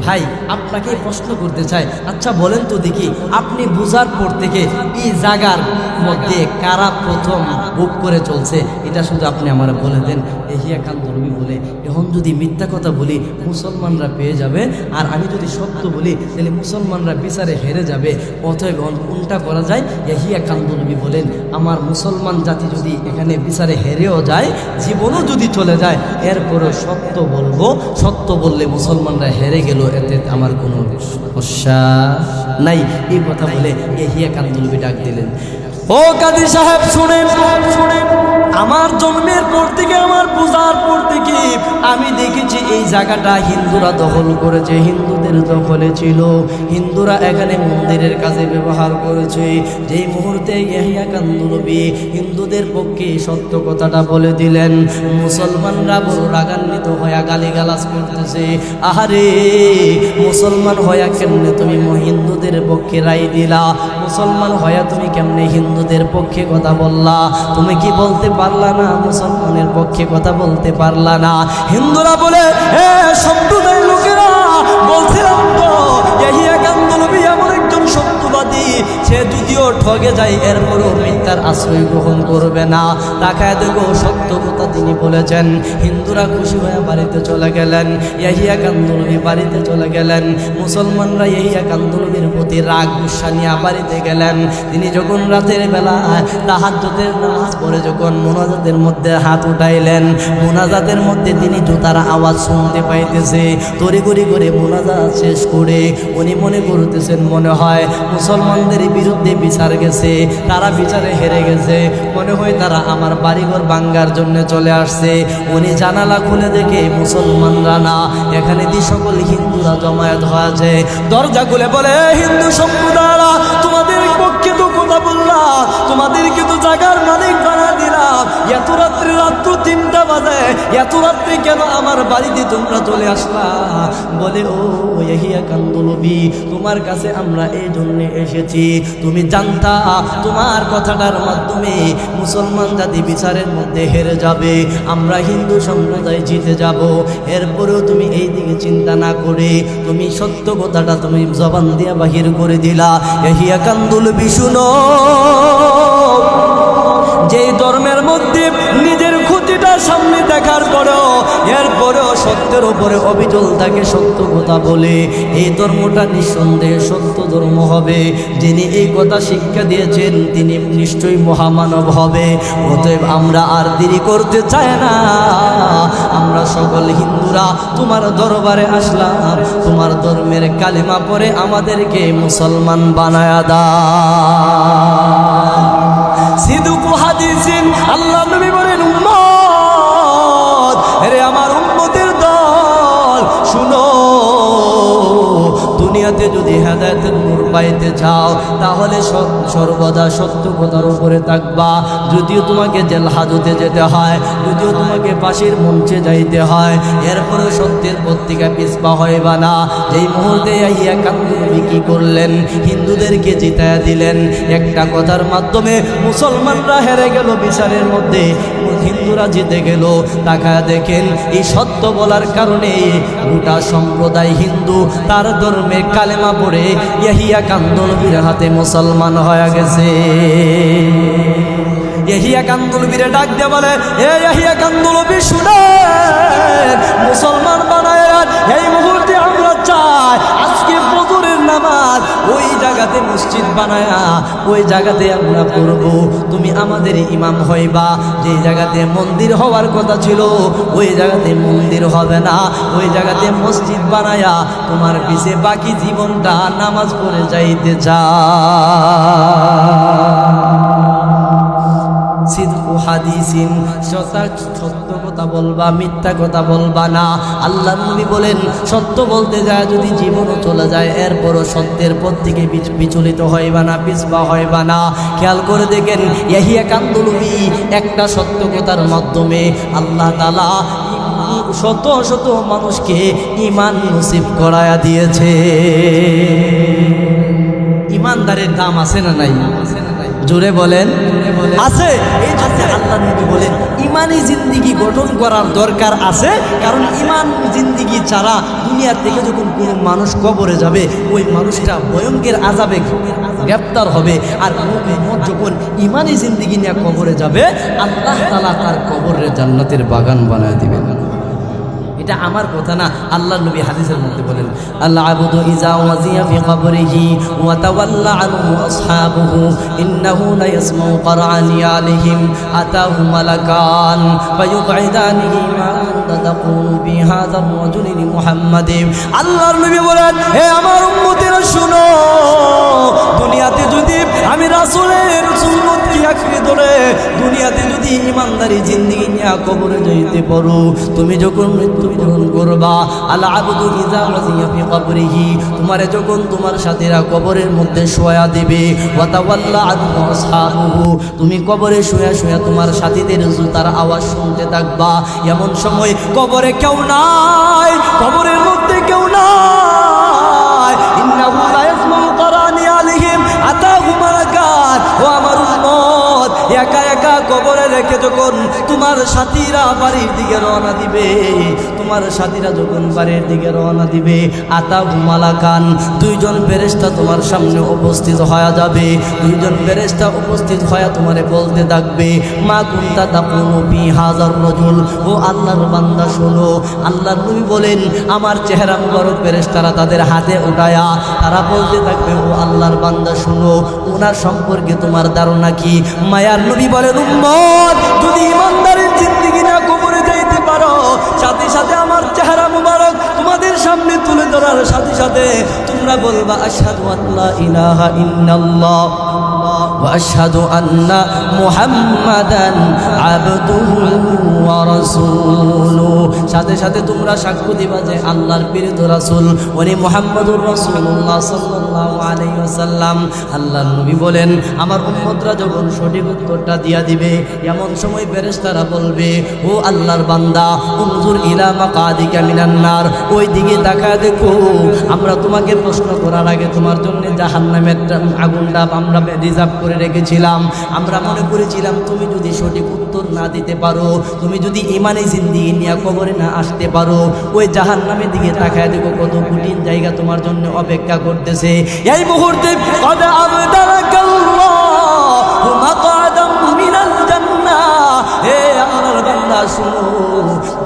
Speaker 1: ভাই আপনাকে প্রশ্ন করতে চাই, আচ্ছা বলেন তো দেখি, আপনি বুঝার পর থেকে এই জায়গার মধ্যে কারা প্রথম বুক করে চলছে, এটা শুধু আপনি আমার বলে দেন। ইয়াহিয়া কান্দুলবি বলে, এখন যদি মিথ্যা কথা বলি মুসলমানরা পেয়ে যাবে, আর আমি যদি সত্য বলি তাহলে মুসলমানরা বিচারে হেরে যাবে, অতএব কোনটা করা যায়? ইয়াহিয়া কান্দুলবি বলেন, আমার মুসলমান জাতি যদি এখানে বিচারে হেরেও যায়, জীবনও যদি চলে যায়, এরপরও সত্য বলবো, সত্য বললে মুসলমানরা হেরে গেল, এতে আমার কোনো সমস্যা নাই। এই কথা বলে ইয়াহিয়া কান্দুলবি ডাক দিলেন, ও কাজী সাহেব শুনেন, আমার জন্মের পর থেকে, আমার পূজার পর থেকে আমি দেখেছি এই জায়গাটা হিন্দুরা দখল করেছে, হিন্দুদের দখলে ছিল, হিন্দুরা এখানে মন্দিরের কাজে ব্যবহার করেছে। যেই মুহূর্তে ইয়াহিয়া কান্দুলবি হিন্দুদের পক্ষে সত্য কথাটা বলে দিলেন, মুসলমানরা বড় রাগান্বিত হয়ে গালিগালাজ করতেছে, আহারে মুসলমান হয়া কেমনে তুমি হিন্দুদের পক্ষে রায় দিলা, মুসলমান হয়া তুমি কেমনে হিন্দুদের পক্ষে কথা বললা, তুমি কি বলতে পারলা না মুসলমানের পক্ষে কথা বলতে পারলা না? হিন্দুরা বলে, এ সম্প্রদায়ের লোকেরা, বলছিলাম তো ইয়াহিয়া কান্দুলবি এমন একজন সত্যবাদী, সে যদিও ঠগে যায় এরপরও মিথ্যার আশ্রয় গ্রহণ করবে না, তাকায় দেখো সত্য কথা তিনি বলেছেন। হিন্দুরা খুশি হয়ে বাড়িতে চলে গেলেন, ইয়াহিয়া কান্দুলবি বাড়িতে চলে গেলেন। মুসলমানরা ইয়াহিয়া কান্দুলবির প্রতি রাগ গুসা নিয়ে বাড়িতে গেলেন। তিনি যখন রাতের বেলা তাহাজ্জুদের নামাজ পড়ে যখন মুনাজাতের মধ্যে হাত উঠাইলেন, মুনাজাতের মধ্যে তিনি জুতার আওয়াজ শুনতে পাইতেছে। তড়িঘড়ি করে মুনাজাত শেষ করে উনি মনে করতেছেন, মনে হয় মুসলমানদের বিরুদ্ধে বিচার গেছে, তারা বিচারে হেরে গেছে, মনে হয় তারা আমার বাড়িঘর ভাঙ্গার জন্য চলে আসছে। উনি জানালা খুলে দেখে মুসলমানরা না, এখানে দি সকল হিন্দুরা জমায়েত হয়েছে। দরজা খুলে বলে, হিন্দু সম্প্রদায়রা তোমাদের পক্ষে তো কথা বললাম, তোমাদেরকে তো জায়গার মালিক বানা দিলাম, এত রাত্রে, রাত্র 3টা বাজে, এত রাত্রে কেন আমার বাড়িতে তোমরা চলে আসলা? বলে, ও ইয়াহিয়া কান্দুলবি, তোমার কাছে আমরা এই জন্য এসেছি, তুমি জানতা তোমার কথাটার মাধ্যমে মুসলমান জাতি বিচারের মধ্যে হেরে যাবে, আমরা হিন্দু সম্প্রদায় জিতে যাব, এরপরেও তুমি এই দিকে চিন্তা না করে তুমি সত্য কথাটা তুমি জবান দিয়ে বাহির করে দিলা। ইয়াহিয়া কান্দুলবি শুনো, যেই ধর্মের মধ্যে নিজের ক্ষতিটা সামনে দেখার পরেও এরপরেও সত্যের উপরে অবিচল থাকে, সত্য কথা বলে, এই ধর্মটা নিঃসন্দেহে সত্য ধর্ম হবে। যিনি এই কথা শিক্ষা দিয়েছেন তিনি নিশ্চয়ই মহামানব হবে। অতএব আমরা আর দেরি করতে চাই না, আমরা সকল হিন্দুরা তোমার দরবারে আসলাম, তোমার ধর্মের কালেমা পড়ে আমাদেরকে মুসলমান বানায়া দাও। সিদুকু হাদিসিন, আল্লাহ নবী বলেন, উম্মত, আরে আমার উম্মতের দল শুনো, দুনিয়াতে যদি হেদায়েতের নূর পাইতে চাও তাহলে সর্বদা সত্য কথার উপরে থাকবা। যদিও তোমাকে জেল হাজতে যেতে হয়, যদিও তোমাকে ফাঁসির মঞ্চে যাইতে হয়, এরপরে সত্যের পত্রিকা পিছপা হইবা না। যেই মুহূর্তে ইয়াহিয়া কান্দুল নবী কি করলেন, হিন্দুদেরকে জিতায়া দিলেন একটা কথার মাধ্যমে। মুসলমানরা হেরে গেল বিচারের মধ্যে, হিন্দুরা জিতে গেল। তাকায় দেখেন এই সত্য বলার কারণে গোটা সম্প্রদায় হিন্দু তার ধর্মে কালেমা পড়ে ইয়াহিয়া কান্দুল নবীর হাতে মুসলমান হয়ে গেছে। ইয়াহিয়া কান্দুল নবীরে ডাক দিয়ে বলে, এ ইয়াহিয়া কান্দুল নবী শুনেন, মুসলমান বানায় এই মুহূর্তে আমরা চাই আজকে ফজরের নামাজ ওই জায়গাতে মসজিদ বানায়া ওই জায়গাতে আমরা পড়ব। তুমি আমাদের ইমাম হইবা। যে জায়গাতে মন্দির হওয়ার কথা ছিল ওই জায়গাতে মন্দির হবে না, ওই জায়গাতে মসজিদ বানায়া তোমার পিছে বাকি জীবনটা নামাজ পড়ে যাইতে সিদকু হাদিসিন, সত্য কথা বলবা, মিথ্যা কথা বলবা না। আল্লাহর নবী বলেন সত্য বলতে যায় যদি জীবনও চলে যায় এরপরও সত্যের পথ থেকে বিচলিত হইবা না, পিছপা হইবা না। খেয়াল করে দেখেন ইয়াহিয়া কান্দুল নবী একটা সত্য কথার মাধ্যমে আল্লাহ তাআলা শত শত মানুষকে ঈমান নসিব করায়া দিয়েছে। ঈমানদারের দাম আছে না নাই? জোরে বলেন আছে। এই জন্য আল্লাহ নবী বলেন ইমানি জিন্দিগি গঠন করার দরকার আছে। কারণ ইমান জিন্দিগি ছাড়া দুনিয়া থেকে যখন কোনো মানুষ কবরে যাবে ওই মানুষটা ভয়ঙ্কর আযাবে গ্রেপ্তার হবে। আর যখন ইমানি জিন্দিগি নিয়ে কবরে যাবে আল্লাহ তাআলা তার কবরে জান্নাতের বাগান বানায় দিবেন। এটা আমার কথা না, আল্লাহর নবী হাদিসের মধ্যে বলেন আল্লাহ আবুদু ইজা ওয়াজিয়া ফি কবরিহি ওয়া তাওয়াল্লা আনহু আসহাবুহু ইন্নাহু লা ইয়াসমাউ করানি আলাইহিম আতাহু মালাকান ফায়ুকঈদানিহি মা কুনতা তাকুলু বি হাযা রাজুলি মুহাম্মাদিন। আল্লাহর নবী বলেন হে আমার উম্মতেরা শুনো, দুনিয়াতে যদি আমি রাসূলের সুন্নতকে আঁকড়ে ধরে দুনিয়াতে যদি ইমানদারি জিন্দেগি নিয়ে কবরে যাইতে পারো, তুমি যখন মৃত্যুবরণ করবা আল আবদু ইজা ওয়াজিয়া ফি কবরিহি, তোমারে যখন তোমার সাথীরা কবরের মধ্যে শোয়া দিবে, ওয়া তাওয়াল্লা আনহু আসহাবুহু, তুমি কবরে শুয়া শুয়া তোমার সাথীদের জুতার আওয়াজ শুনতে থাকবা। এমন সময় কবরে কেউ নাই, কবরের মধ্যে কেউ নাই। ইন্নাহু লা ইয়াসমাউ করানি আলাইহিম আতাহু মালাকান। ও আমার উম্মত, একা একা কবরে রেখে যখন তোমার সাথীরা বাড়ির দিকে রওনা দিবে, তোমার সাথীরা যখন বাড়ির দিকে রওনা দিবে আতাহু মালাকান, দুইজন ফেরেশতা তোমার সামনে উপস্থিত হয়ে যাবে। দুইজন ফেরেশতা উপস্থিত হয়ে তোমারে বলতে থাকবে মা কুনতা তাকুলু বি হাযার রাজুল। ও আল্লাহর বান্দা শোনো, আল্লাহর নবী বলেন আমার চেহারা মুবারক ফেরেশতারা তাদের হাতে উঠায়া তারা বলতে থাকবে ও আল্লাহর বান্দা শোনো, ওনার সম্পর্কে তোমার ধারণা কি? মায়ার নবী বলেন উম্মত, যদি ইমানদারের জিন্দেগি না কবরে যাইতে পারো, সাথে সাথে আমার চেহারা মুবারক তোমাদের সামনে তুলে ধরার সাথে সাথে তোমরা বলবা আশহাদু আল্লা ইলাহা ইল্লাল্লাহ ওয়া আশহাদু আন্না মুহাম্মাদান আবদুহু ওয়া রাসূলুহু। সাথে সাথে তোমরা সাক্ষ্য দিবা যে আল্লাহর প্রিয় রাসূল উনি মুহাম্মদুর রাসূলুল্লাহ সাল্লাল্লাহু আলাইহি ওয়াসাল্লাম। আল্লাহর নবী বলেন আমার উম্মতরা যখন সঠিক উত্তরটা দিয়া দিবে এমন সময় ফেরেশতারা বলবে ও আল্লাহর বান্দা উনজুর ইলা মাকাদিকা মিনান নার, ওই দিকে তাকায় দেখো, আমরা তোমাকে প্রশ্ন করার আগে তোমার জন্য জাহান্নামের আগুনটা আমরা রিজার্ভ করে রেখেছিলাম। আমরা মনে করেছিলাম তুমি যদি সঠিক উত্তর না দিতে পারো, তুমি যদি ইমানি জিন্দেগি নিয়ে কবরে না আসতে পারো, ওই জাহান্নামের দিকে তাকায় দেখো কত কঠিন জায়গা তোমার জন্য অপেক্ষা করতেছে। এই মুহূর্তে কদ আবদালাকাল্লাহু মাকআদাম মিনাল জান্নাহ। হে আল্লাহর বান্দা শুনো,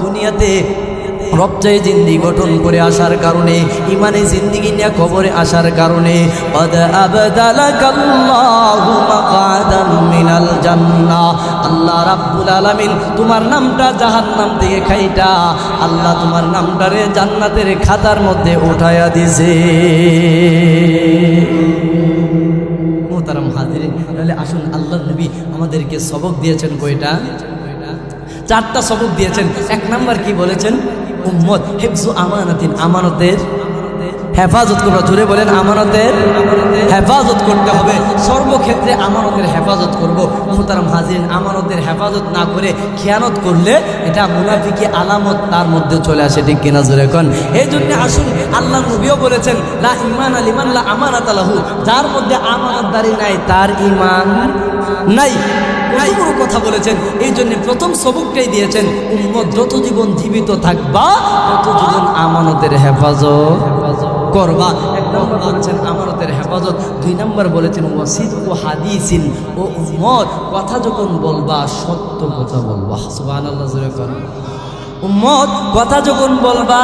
Speaker 1: দুনিয়াতে রবচাই জিন্দেগি গঠন করে আসার কারণে, ইমানে জিন্দেগি নিয়ে কবরে আসার কারণে কদ আবদালাকাল্লাহু মাকআদাম মিনাল জান্নাহ। আল্লাহ রাব্বুল আলামিন তোমার নামটা জাহান্নাম থেকে খাইটা আল্লাহ তোমার নামটারে জান্নাতের খাতার মধ্যে উঠায়া দিয়েছে। মোহতারাম হাজিরিন, তাহলে আসুন আল্লাহর নবী আমাদেরকে সবক দিয়েছেন কয়টা? চারটা সবক দিয়েছেন। এক নাম্বার কি বলেছেন? উম্মত হিফজু আমানাতিন, আমানতের হেফাজত করবা। জোরে বলেন, আমানতের হেফাজত করতে হবে। সর্বক্ষেত্রে আমানতের হেফাজত করব। মুহতারাম হাজিরিন, আমানতের হেফাজত না করে খেয়ানত করলে এটা মুনাফিকি আলামত তার মধ্যে চলে আসে, ঠিক কিনা জোরে কোন? এই জন্য আসুন, আল্লাহ নবীও বলেছেন লা ঈমান লিমান লা আমানাত লাহু, যার মধ্যে আমানতদারি নাই তার ঈমান নাই। কত বড় কথা বলেছেন। এই জন্য প্রথম সবকটাই দিয়েছেন, উম্মত যত জীবন জীবিত থাকবা তত জীবন আমানতের হেফাজত করবা। এক নম্বর বলেছেন আমানতের হেফাজত, দুই নম্বর বলেছেন ওয়াসিদকু হাদিসিন, ও উম্মত কথা যখন বলবা সত্য কথা বলবা। সুবহানাল্লাহ, জোরে করুন। উম্মত কথা যখন বলবা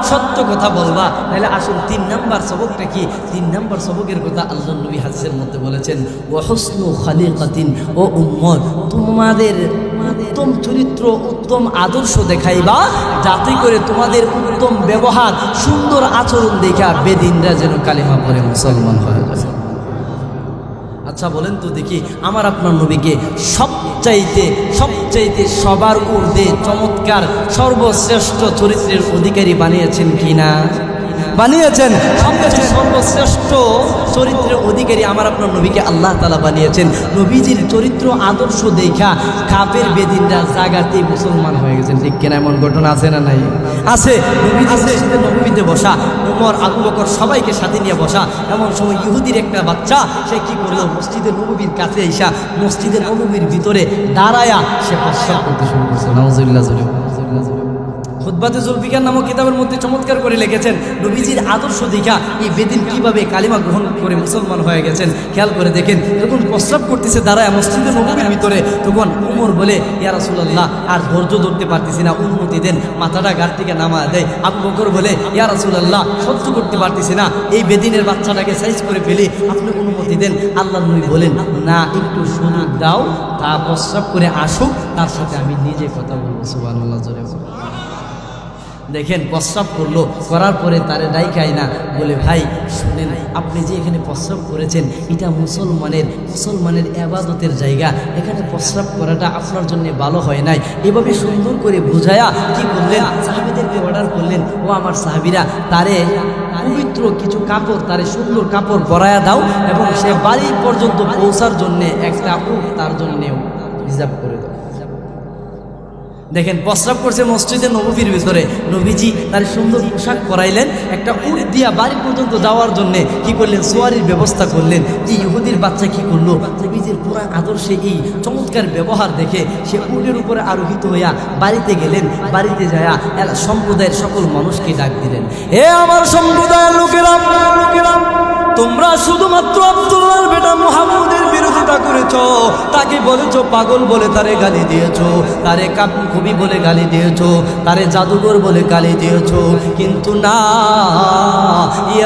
Speaker 1: সত্য কথা বলবা। তাহলে আসুন 3 নম্বর সবকটা কি? 3 নম্বর সবকের কথা আল্লাহ নবী হাদিসের মধ্যে বলেছেন ওয়া হুসনু খালিকাতিন, ও উম্মত তোমাদের উত্তম চরিত্র উত্তম আদর্শ দেখাইবা, যাতে করে তোমাদের উত্তম ব্যবহার সুন্দর আচরণ দেখা বেদিনরা যেন কালিমা পড়ে মুসলমান হয়ে যায়। আচ্ছা বলেন তো দেখি, আমার আপনার নবীকে সবচাইতে সবার ঊর্ধ্বে চমৎকার সর্বশ্রেষ্ঠ চরিত্রের অধিকারী বানিয়েছেন কিনা? বানিয়েছেন। সবচেয়ে সর্বশ্রেষ্ঠ চরিত্রের অধিকারী আমার আপনার নবীকে আল্লাহ তাআলা বানিয়েছেন। নবীজির চরিত্র আদর্শ দেখা কাফের বেদিনরা জাগাতে মুসলমান হয়ে গেছেন, ঠিক কিনা? এমন ঘটনা আছে না নাই? আছে। নবীজির নবীতে বসা, ওমর, আবু বকর সবাইকে সাথে নিয়ে বসা। এমন সময় ইহুদির একটা বাচ্চা সে কি করলো, মসজিদে নববীর কাছে এসা মসজিদে নববীর ভিতরে দাঁড়ায়া সে প্রস্রাব করতে শুরু করছে। নাউজুবিল্লাহ। খুতবাতে জুলফিকার নামক কিতাবের মধ্যে চমৎকার করে লিখেছেন নবীজির আদর্শ দেখা এই বেদিন কিভাবে কালিমা গ্রহণ করে মুসলমান হয়ে গেছেন। খেয়াল করে দেখেন, যখন প্রস্রাব করতেছে দাঁড়ায় মসজিদে নববীর ভিতরে, তখন উমর বলে ইয়া রাসূলুল্লাহ আর ধৈর্য ধরতে পারতেছি না, অনুমতি দেন। মাথাটা গাড় থেকে নামা দেয়। আবু বকর বলে ইয়া রাসূলুল্লাহ সহ্য করতে পারতেছি না, এই বেদিনের বাচ্চাটাকে সাইজ করে ফেলি, আপনি অনুমতি দেন। আল্লাহ নবী বলেন না, একটু সুযোগ দাও, তা প্রস্রাব করে আসুক, তার সাথে আমি নিজে কথা বলবো। সুবহানাল্লাহ, জোরে দেখেন, প্রস্রাব করলো, করার পরে তারে ডাইকাই না, বলে ভাই শুনেন, আপনি যে এখানে প্রস্রাব করেছেন এটা মুসলমানের ইবাদতের জায়গা, এখানে প্রস্রাব করাটা আপনার জন্য ভালো হয় নাই। এভাবে সুন্দর করে বুঝায়া কি করলেন, সাহাবীদেরকে অর্ডার করলেন, ও আমার সাহাবীরা, তারে পবিত্র কিছু কাপড়, তারে সুন্দর কাপড় পরায়া দাও এবং সে বাড়ি পর্যন্ত পৌঁছার জন্য একটা উট তার জন্যেও রিজার্ভ করে দাও। দেখেন, প্রস্রাব করছে মসজিদে নববীর ভিতরে, নবীজি তার সুন্দর পোশাক পরাইলেন, একটা উট দিয়া বাড়ি পর্যন্ত যাওয়ার জন্য কি করলেন, সোয়ারির ব্যবস্থা করলেন। এই ইহুদির বাচ্চা কি করলো, নবীজির পুরা আদর্শে এই চমৎকার ব্যবহার দেখে সে উটের উপরে আরোহিত হইয়া বাড়িতে গেলেন। বাড়িতে যায়া সম্প্রদায়ের সকল মানুষকে ডাক দিলেন, হে আমার সম্প্রদায়ের লোকেরা, তোমরা শুধুমাত্র আব্দুল্লাহর বেটা মুহাম্মদের বিরোধিতা করেছো, তাকে বলেছো পাগল বলে তারে গালি দিয়েছো, তারে কবি বলে গালি দিয়েছো, তারে জাদুঘর বলে গালি দিয়েছো, কিন্তু না,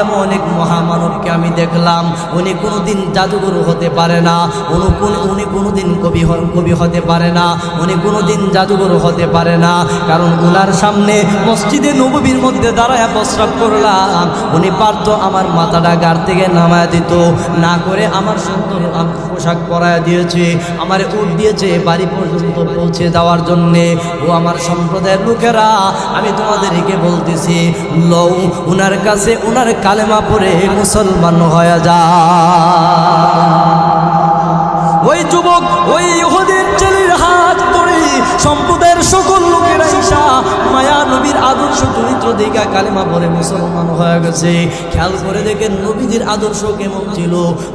Speaker 1: এমন এক মহামানবকে আমি দেখলাম, উনি কোনোদিন জাদুঘর হতে পারে না, উনি কোনোদিন কবি হতে পারে না, উনি কোনোদিন জাদুঘর হতে পারে না, কারণ উনার সামনে মসজিদে নববীর মধ্যে দাঁড়ায় প্রস্রাব করলাম, উনি পারত আমার মাথাটা গাড় থেকে নামায় দিত, না করে আমার সুন্দর পোশাক পরায় দিয়েছে, আমার উট দিয়েছে বাড়ি পর্যন্ত পৌঁছে দেওয়ার জন্যে। ও আমার সম্প্রদায়ের লোকেরা, আমি তোমাদেরকে বলতেছি, লও উনার কাছে উনার কালেমা পড়ে মুসলমান হয়ে যা। ওই যুবক ওই ইহুদির ছেলের হাত ধরে সম্প্রদায়ের সকল লোকেরা ঈশা মায়া নবীর আদর্শ চরিত্র দেখা কালেমা পড়ে মুসলমান হয়ে গেছে। খেয়াল করে দেখেন নবীজির আদর্শ কেমন ছিল,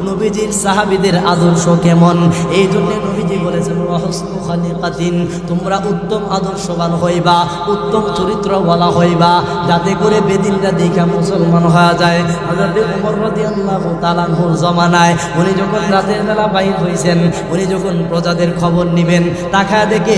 Speaker 1: নবীজির সাহাবীদের আদর্শ কেমন। এই জন্য নবীজি বলেছেন ওয়াহসনু খালিকাতিন, তোমরা উত্তম আদর্শবান হইবা, উত্তম চরিত্রওয়ালা হইবা, যাতে করে বেদিনরা দেখা মুসলমান হয়ে যায়। হযরত ওমর রাদিয়াল্লাহু তাআলা আনহুর জমানায় উনি যখন রাতের বেলা বাইর হইছেন, উনি যখন প্রজাদের খবর নিবেন, তাকায় দেখে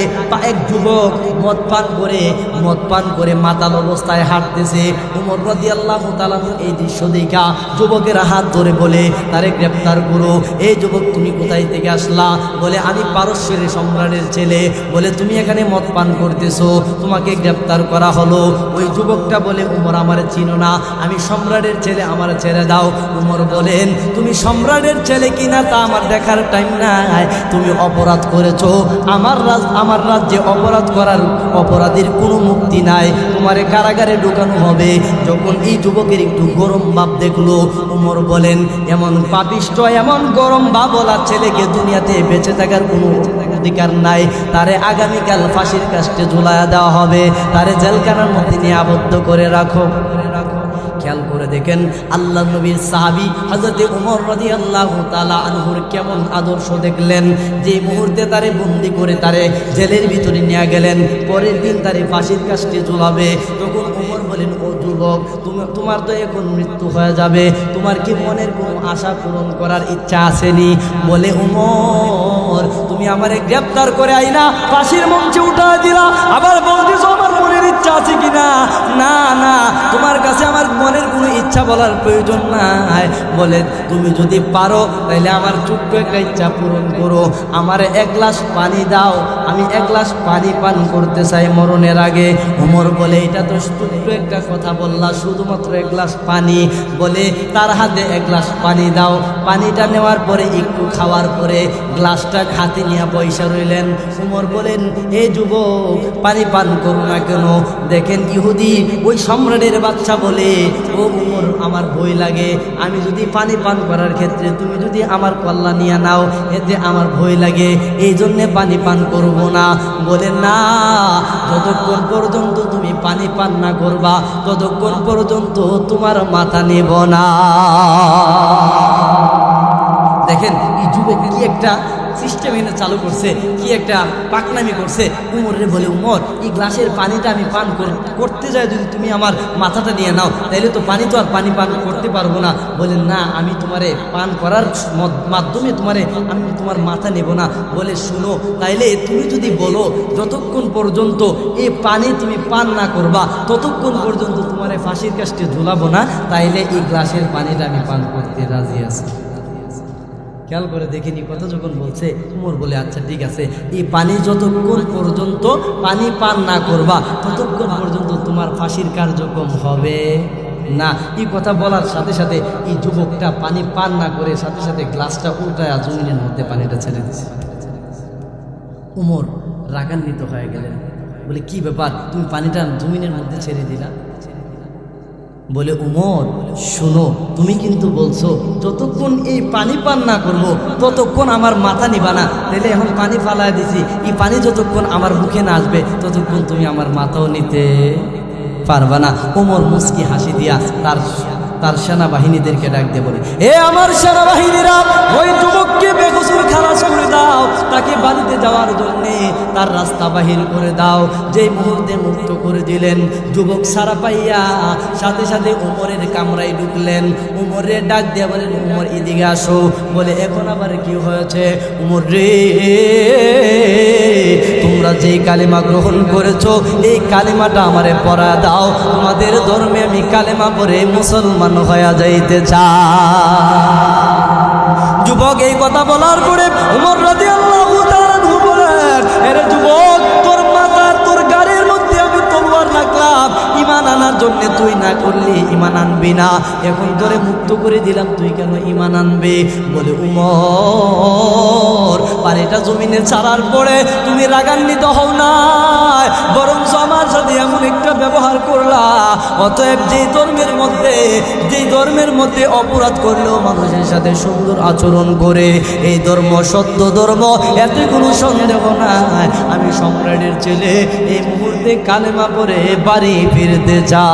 Speaker 1: এক যুবক মদ পান করে মাতাল অবস্থায় হাঁটতেছে। ওমর রাদিয়াল্লাহু তাআলা এই দৃশ্য দেখা যুবকের হাত ধরে বলে তারে গ্রেফতার করো। এই যুবক তুমি কোথায় থেকে আসলা? বলে আমি পারস্যের সম্রাটের ছেলে। বলে তুমি এখানে মদ পান করতেছো, তোমাকে গ্রেফতার করা হলো। ওই যুবকটা বলে ওমর আমারে চিনো না, আমি সম্রাটের ছেলে, আমার ছেড়ে দাও। ওমর বলেন তুমি সম্রাটের ছেলে কিনা তা আমার দেখার টাইম নাই, তুমি অপরাধ করেছো, আমার রাজ্যে অপরাধ করার অপরাধীর কোনো মুক্তি নাই। নাই, তোমারে কারাগারে ঢুকানো হবে। যখন এই যুবকের একটু গরম ভাব দেখলো, ওমর বলেন এমন পাপিষ্ট এমন গরম ভাবওয়ালা ছেলেকে দুনিয়াতে বেঁচে থাকার কোনো অধিকার নাই, তারে আগামীকাল ফাঁসির কাস্টে ঝুলায়া দেওয়া হবে, তারে জেলখানার মধ্যে নিয়ে আবদ্ধ করে রাখো। খেয়াল করে দেখেন আল্লাহ নবীর সাহাবী হযরতে ওমর রাদিয়াল্লাহু তাআলা আনহুর কেমন আদর্শ দেখলেন। যে মুহূর্তে তারে বন্দি করে তারে জেলের ভিতরে নিয়ে গেলেন, পরের দিন তারে ফাঁসির কাস্টে ঝুলাবে, তখন ওমর বলেন ও যুবক, তোমার তো এখন মৃত্যু হয়ে যাবে, তোমার কি মনের কোনো আশা পূরণ করার ইচ্ছা আসেনি? বলে ওমর, তুমি আমারে গ্রেফতার করে আইনা ফাঁসির মঞ্চে উঠা দিলা, আবার বলতেছো আমার মনের ইচ্ছা আছে কিনা? না না, তোমার কাছে আমার মনের কোনো ইচ্ছা বলার প্রয়োজন নাই। বলে তুমি যদি পারো তাহলে আমার ছোট্ট একটা ইচ্ছা পূরণ করো, আমার এক গ্লাস পানি দাও, আমি এক গ্লাস পানি পান করতে চাই মরণের আগে। ওমর বলে এটা তো ছোট্ট একটা কথা বললা, শুধুমাত্র এক গ্লাস পানি। বলে তার হাতে এক গ্লাস পানি দাও, পানিটা নেওয়ার পরে একটু খাওয়ার পরে গ্লাসটা হাতে নিয়ে পয়সা রইলেন। ওমর বলেন এই যুবক পানি পান করো না কেন? দেখেন ইহুদি ওই সম্রাটের বাচ্চা বলে ও ওমর আমার ভয় লাগে, আমি যদি পানি পান করার ক্ষেত্রে তুমি যদি আমার কল্লা নিয়ে নাও এতে আমার ভয় লাগে, এই জন্যে পানি পান করব না। বলে না, যতক্ষণ পর্যন্ত তুমি পানি পান না করবা ততক্ষণ পর্যন্ত তোমার মাথা নেব না। দেখেন এই যুবক কি একটা সিস্টেম এনে চালু করছে, কি একটা পাকনামি করছে। উমরে বলে উমর এই গ্লাসের পানিটা আমি পান করতে যাই, যদি তুমি আমার মাথাটা নিয়ে নাও তাহলে তো পানি তো আর পানি পান করতে পারবো না। বলেন না, আমি তোমারে পান করার মাধ্যমে আমি তোমার মাথা নেব না। বলে শুনো, তাইলে তুমি যদি বলো যতক্ষণ পর্যন্ত এই পানি তুমি পান না করবা ততক্ষণ পর্যন্ত তোমারে ফাঁসির কাস্টে ঝুলাবো না, তাইলে এই গ্লাসের পানিটা আমি পান করতে রাজি আছি। খেয়াল করে দেখিনি কথা যখন বলছে, উমর বলে আচ্ছা ঠিক আছে, এই পানি যতক্ষণ পর্যন্ত পানি পান না করবা ততক্ষণ পর্যন্ত তোমার ফাঁসির কার্যক্রম হবে না। এই কথা বলার সাথে সাথে এই যুবকটা পানি পান না করে সাথে সাথে গ্লাসটা উল্টায় জমিনের মধ্যে পানিটা ছেড়ে দিছে। উমর রাগান্বিত হয়ে গেলেন, বলে কি ব্যাপার, তুমি পানিটা জমিনের মধ্যে ছেড়ে দিলা? বলে উমর শোনো, তুমি কিন্তু বলছো যতক্ষণ এই পানি পান না করবো ততক্ষণ আমার মাথা নিবা না, তাহলে এখন পানি ফালায় দিছি, এই পানি যতক্ষণ আমার মুখে না আসবে ততক্ষণ তুমি আমার মাথাও নিতে পারবা না। উমর মুস্কি হাসি দিয়া তার সেনাবাহিনীদেরকে ডাক দিয়ে বলে, এ আমার সেনাবাহিনীরা, ওই যুবককে বেকসুর খালাস করে দাও, তাকে বাড়িতে যাওয়ার জন্যে তার রাস্তা বাহির করে দাও। যেই মুহূর্তে মুক্ত করে দিলেন, যুবক সারা পাইয়া সাথে সাথে উমরের কামরায় ঢুকলেন। উমরের ডাক দিয়ে বলেন, উমর এদিকে আসো। বলে এখন আবার কি হয়েছে? উমর রে, তোমরা যেই কালেমা গ্রহণ করেছো এই কালেমাটা আমারে পড়া দাও, তোমাদের ধর্মে আমি কালেমা পড়ে মুসলমান হয়ে যাইতে চাই। যুবক এই কথা বলার পরে উমর রাদিয়াল্লাহু তাআলা আনহু বলেন, আরে যুবক, তোর মাথার তোর গাড়ির মধ্যে আমি তলোয়ার রাখলাম, ঈমান আনার জন্য তুই না করলি ঈমান আনবি না, এখন তোরে মুক্ত করে দিলাম, তুই কেন ঈমান আনবে? বলে উমর, পানিটা জমিনে ছাড়ার পরে তুমি রাগান্বিত হও না, বরং আমার সাথে এমন একটা ব্যবহার করলা, অতএব যেই ধর্মের মধ্যে অপরাধ করলেও মানুষের সাথে সুন্দর আচরণ করে, এই ধর্ম সত্য ধর্ম, এতে কোনো সন্দেহ নাই। আমি সম্রাটের ছেলে, এই মুহূর্তে কালেমা পড়ে বাড়ি ফিরতে চাই।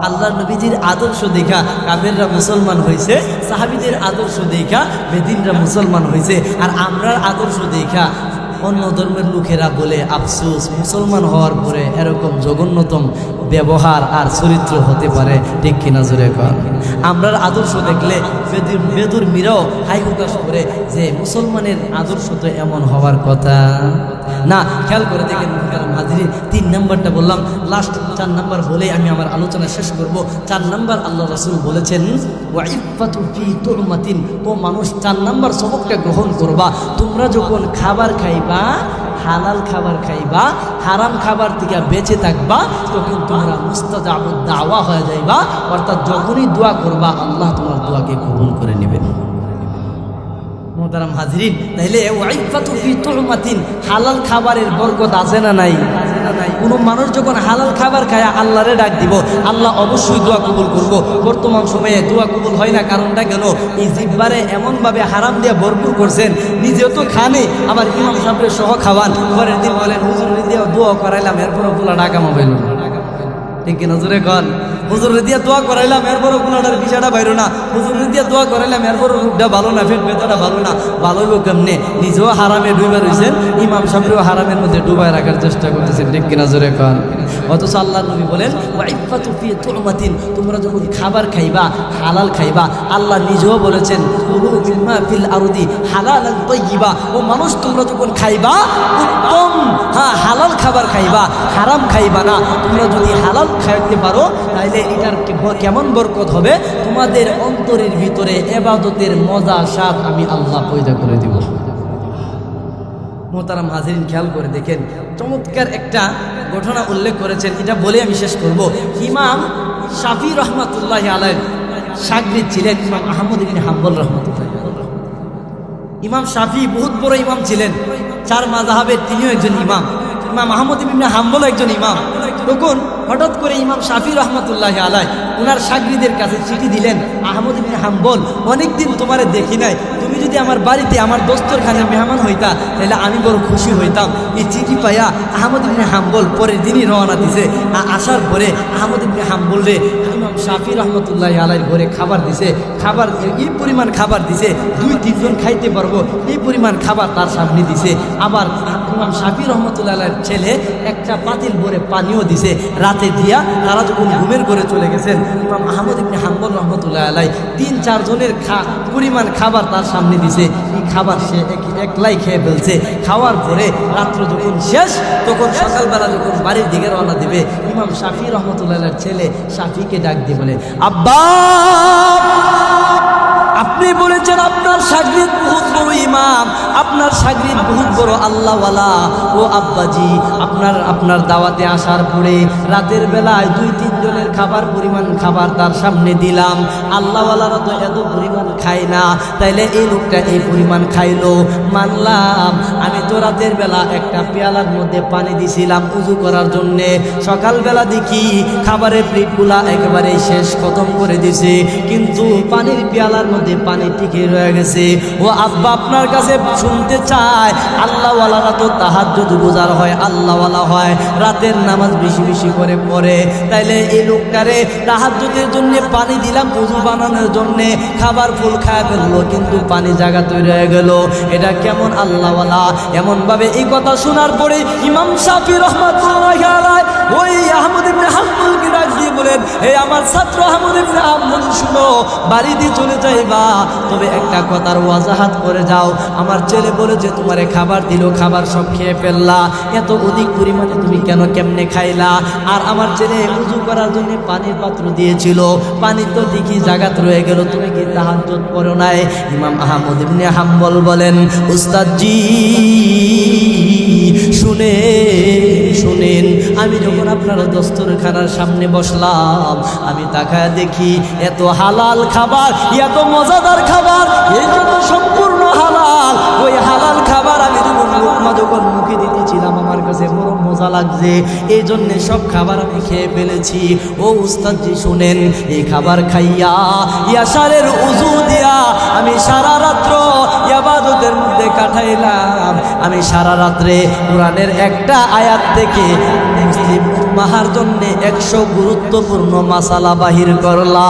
Speaker 1: আল্লাহ নবীজির আদর্শ দেখা কাফেররা মুসলমান হয়েছে, সাহাবীদের আদর্শ দেখা বেদিনরা মুসলমান হয়েছে, আর আমরার আদর্শ দেখা অন্য ধর্মের লোকেরা বলে আফসোস, মুসলমান হওয়ার পরে এরকম জঘন্যতম ব্যবহার আর চরিত্র হতে পারে, ঠিক কিনা জোরে কর। আমরার আদর্শ দেখলে বেদুর মীরাও হাই প্রকাশ করে যে মুসলমানের আদর্শ তো এমন হওয়ার কথা না। খেয়াল করে দেখেন হাজির, 3 নাম্বারটা বললাম, লাস্ট 4 নাম্বার বলে আমি আমার আলোচনা শেষ করব। 4 নাম্বার আল্লাহ রাসূল বলেছেন ওয়াইফাতু ফি তুরমাতিন, ও মানুষ 4 নাম্বার সবকটা গ্রহণ করবা, তোমরা যখন খাবার খাইবা হালাল খাবার খাইবা, হারাম খাবার থেকে বেঁচে থাকবা, তখন তোমরা মুস্তাজাবুদ দাওয়া হয়ে যাইবা, অর্থাৎ যখনই দোয়া করবা আল্লাহ তোমার দোয়াকে কবুল করে নেবেন। মোহতারাম হাজরিন, তাইলে ওয়াইফাতু ফি তুমাতিন, হালাল খাবারের বরকত আছে না নাই? কোনো মানুষ যখন হালাল খাবার খায় আল্লাহরে ডাক দিব, আল্লাহ অবশ্যই দোয়া কবুল করব। বর্তমান সময়ে দোয়া কবুল হয় না, কারণটা কেন? এই জিহ্বারে এমনভাবে হারাম দিয়ে ভরপুর করছেন, নিজেও তো খানে, আবার ইমাম সাহেবের সহ খাওয়ান। পরের দিন বলেন হুজুর দিয়ে দোয়া করাইলাম, এরপরও পোলা টাকা মোবাইল, ঠিক কিনা জোরে কন? হুজুর দিয়ে দোয়া করাইলাম, এরপরও পোলাটার বিষয়টা বাইরো না। হুজুর দিয়ে দোয়া করাইলাম, এরপরও রূপটা ভালো না, পেট বেতাটা ভালো না। ভালো হইব কেমনে? নিজেও হারামে ডুবে রয়েছেন, ইমাম সাহেবও হারামের মধ্যে ডুবাই রাখার চেষ্টা করতেছেন, ঠিক কিনা জোরে কন? অথচ আল্লাহ নবী বলেন ওয়াইফাতু ফি তুমাতিন, তোমরা যখন খাবার খাইবা হালাল খাইবা, আল্লাহ নিজেও বলেছেন কুলু মিম্মা ফিল আরদি হালালান তাইয়্যিবা, ও মানুষ তোমরা যখন খাইবা উত্তম হালাল খাবার খাইবা, হারাম খাইবা না। তোমরা যদি হালাল খাইতে পারো তাহলে এটার কেমন বরকত হবে? তোমাদের অন্তরের ভিতরে ইবাদতের মজা স্বাদ আমি আল্লাহ পয়দা করে দিব। মোহতারাম হাজিরিন, খেয়াল করে দেখেন, চমৎকার একটা ঘটনা উল্লেখ করেছেন, এটা বলে আমি শেষ করব। ইমাম শাফি রহমাতুল্লাহ আলাইহি শাগরিদ ছিলেন ইমাম আহমদ ইবনে হাম্বল রহমাতুল্লাহ। ইমাম শাফি বহুত বড় ইমাম ছিলেন, 4 মাযহাবের তিনিও একজন ইমাম। ইমাম আহমদ ইবনে হাম্বল একজন ইমাম। তখন হঠাৎ করে ইমাম শাফি রহমাতুল্লাহ আলাইহি ওনার শাগরিদের কাছে চিঠি দিলেন, আহমদ ইবনে হাম্বল, অনেকদিন তোমারে দেখি নাই, তুমি যদি আমার বাড়িতে আমার দস্তরখানে মেহমান হইতা তাহলে আমি বড় খুশি হইতাম। এই চিঠি পাইয়া আহমদ ইবনে হাম্বল পরের দিনই রওনা দিছে। আসার পরে আহমদ ইবনে হাম্বল রে ইমাম শাফি রহমাতুল্লাহ আলাইহির ঘরে খাবার দিছে। খাবার এই পরিমাণ খাবার দিছে 2-3 জন খাইতে পারবো, এই পরিমাণ খাবার তার সামনে দিছে। আবার ইমাম শাফি রহমাতুল্লাহ আলাইহির ছেলে একটা পাতিল ভরে পানিও দিছে। রাতে দিয়া তারা যখন ঘুমের ঘরে চলে গেছেন, ইমাম আহমদ ইবনে হাম্বল রহমাতুল্লাহ আলাইহি 3-4 জনের পরিমাণ খাবার তার সামনে দিছে। এই খাবার সে একলাই খেয়ে ফেলছে। খাওয়ার পরে রাত্র যখন শেষ, তখন সকালবেলা যখন বাড়ির দিকে রওনা দিবে, ইমাম শাফি রহমাতুল্লাহ আলাইহির ছেলে শাফিকে ডাক দিয়ে বলে, আব্বা, আপনি বলেছেন আপনার শাগরিদ বহুত বড় ইমাম, আপনার শাগরিদ বহুত বড় আল্লাহওয়ালা। ও আব্বাজি, আপনার দাওয়াতে আসার পরে রাতের বেলায় 2-3 জনের পরিমাণ খাবার তার সামনে দিলাম। আল্লাহওয়ালারা তো এত পরিমাণ খায় না, তাইলে এই লোকটা এই পরিমাণ খাইলো, মানলাম। আমি তো রাতের বেলা একটা পেয়ালার মধ্যে পানি দিছিলাম উযু করার জন্যে। সকালবেলা দেখি খাবারের প্লেটগুলা একেবারে শেষ খতম করে দিছে, কিন্তু পানির পেয়ালার মধ্যে পানি টিকে রয়ে গেছে। ও আব্বা, আপনার কাছে শুনতে চায়, আল্লাহওয়ালারা তো তাহাজ্জুদ গুজার হয়, আল্লাহওয়ালা হয়, রাতের নামাজ বেশি বেশি করে পড়ে, তাইলে এই লোকটারে তাহাজ্জুদের জন্য পানি দিলাম ওযু বানানোর জন্য, খাবার ফুল খায় ফেললো, কিন্তু পানি জায়গা তৈরি হয়ে গেল, এটা কেমন আল্লাহওয়ালা? এমনভাবে এই কথা শোনার পরে ইমাম শাফি রহমাতুল্লাহি আলাইহি ওই আহমদ ইবনে হাম্বলকে ডাক দিয়ে বলেন, হে আমার ছাত্র আহমদ ইবনে হাম্বল, শুনো, বাড়িতে চলে যাইবা, তবে একটা কথার ওয়াজাহাত করে যাও। আমার ছেলে বলে যে তোমারে খাবার দিল, খাবার সব খেয়ে ফেললা, এত অধিক পরিমাণে তুমি কেমনে খাইলা? আর আমার ছেলে উযু করার জন্য পানির পাত্র দিয়েছিল, পানি তো দেখি জাগাত রয়ে গেল, তুমি কি তাহাজ্জুদ পড়ো নাই? ইমাম আহমদ ইবনে হাম্বল বলেন, উস্তাদজি শুনেন, আমি যখন আপনার দস্তরখানার সামনে বসলাম, আমি তাকায় দেখি এত হালাল খাবার, এত মজাদার খাবার, এই জন্য সম্পূর্ণ হালাল। ওই হালাল খাবার আমি যখন মুখে দিতেছিলাম আমার কাছে বড় মজা লাগছে, এই জন্যে সব খাবার আমি খেয়ে ফেলেছি। ও উস্তাদজি শুনেন, এই খাবার খাইয়া ইয়াশারের উযু দিয়া আমি সারা রাত্র ইবাদতের মধ্যে কাটাইলাম। আমি সারা রাত্রে কোরআনের একটা আয়াত থেকে মুসলিম উম্মাহর জন্য 100 গুরুত্বপূর্ণ মাসালা বাহির করলাম।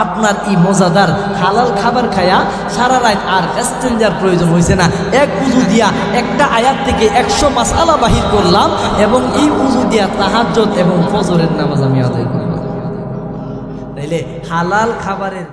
Speaker 1: আপনার এই মজাদার হালাল খাবার খায়া সারা রাত আর এস্তেঞ্জার প্রয়োজন হয়েছে না, এক উযু দিয়া একটা আয়াত থেকে 100 মাসালা বাহির করলাম, এবং এই উযু দিয়া তাহাজ্জুদ এবং ফজরের নামাজ আমি আদায় করলাম। তাইলে হালাল খাবারের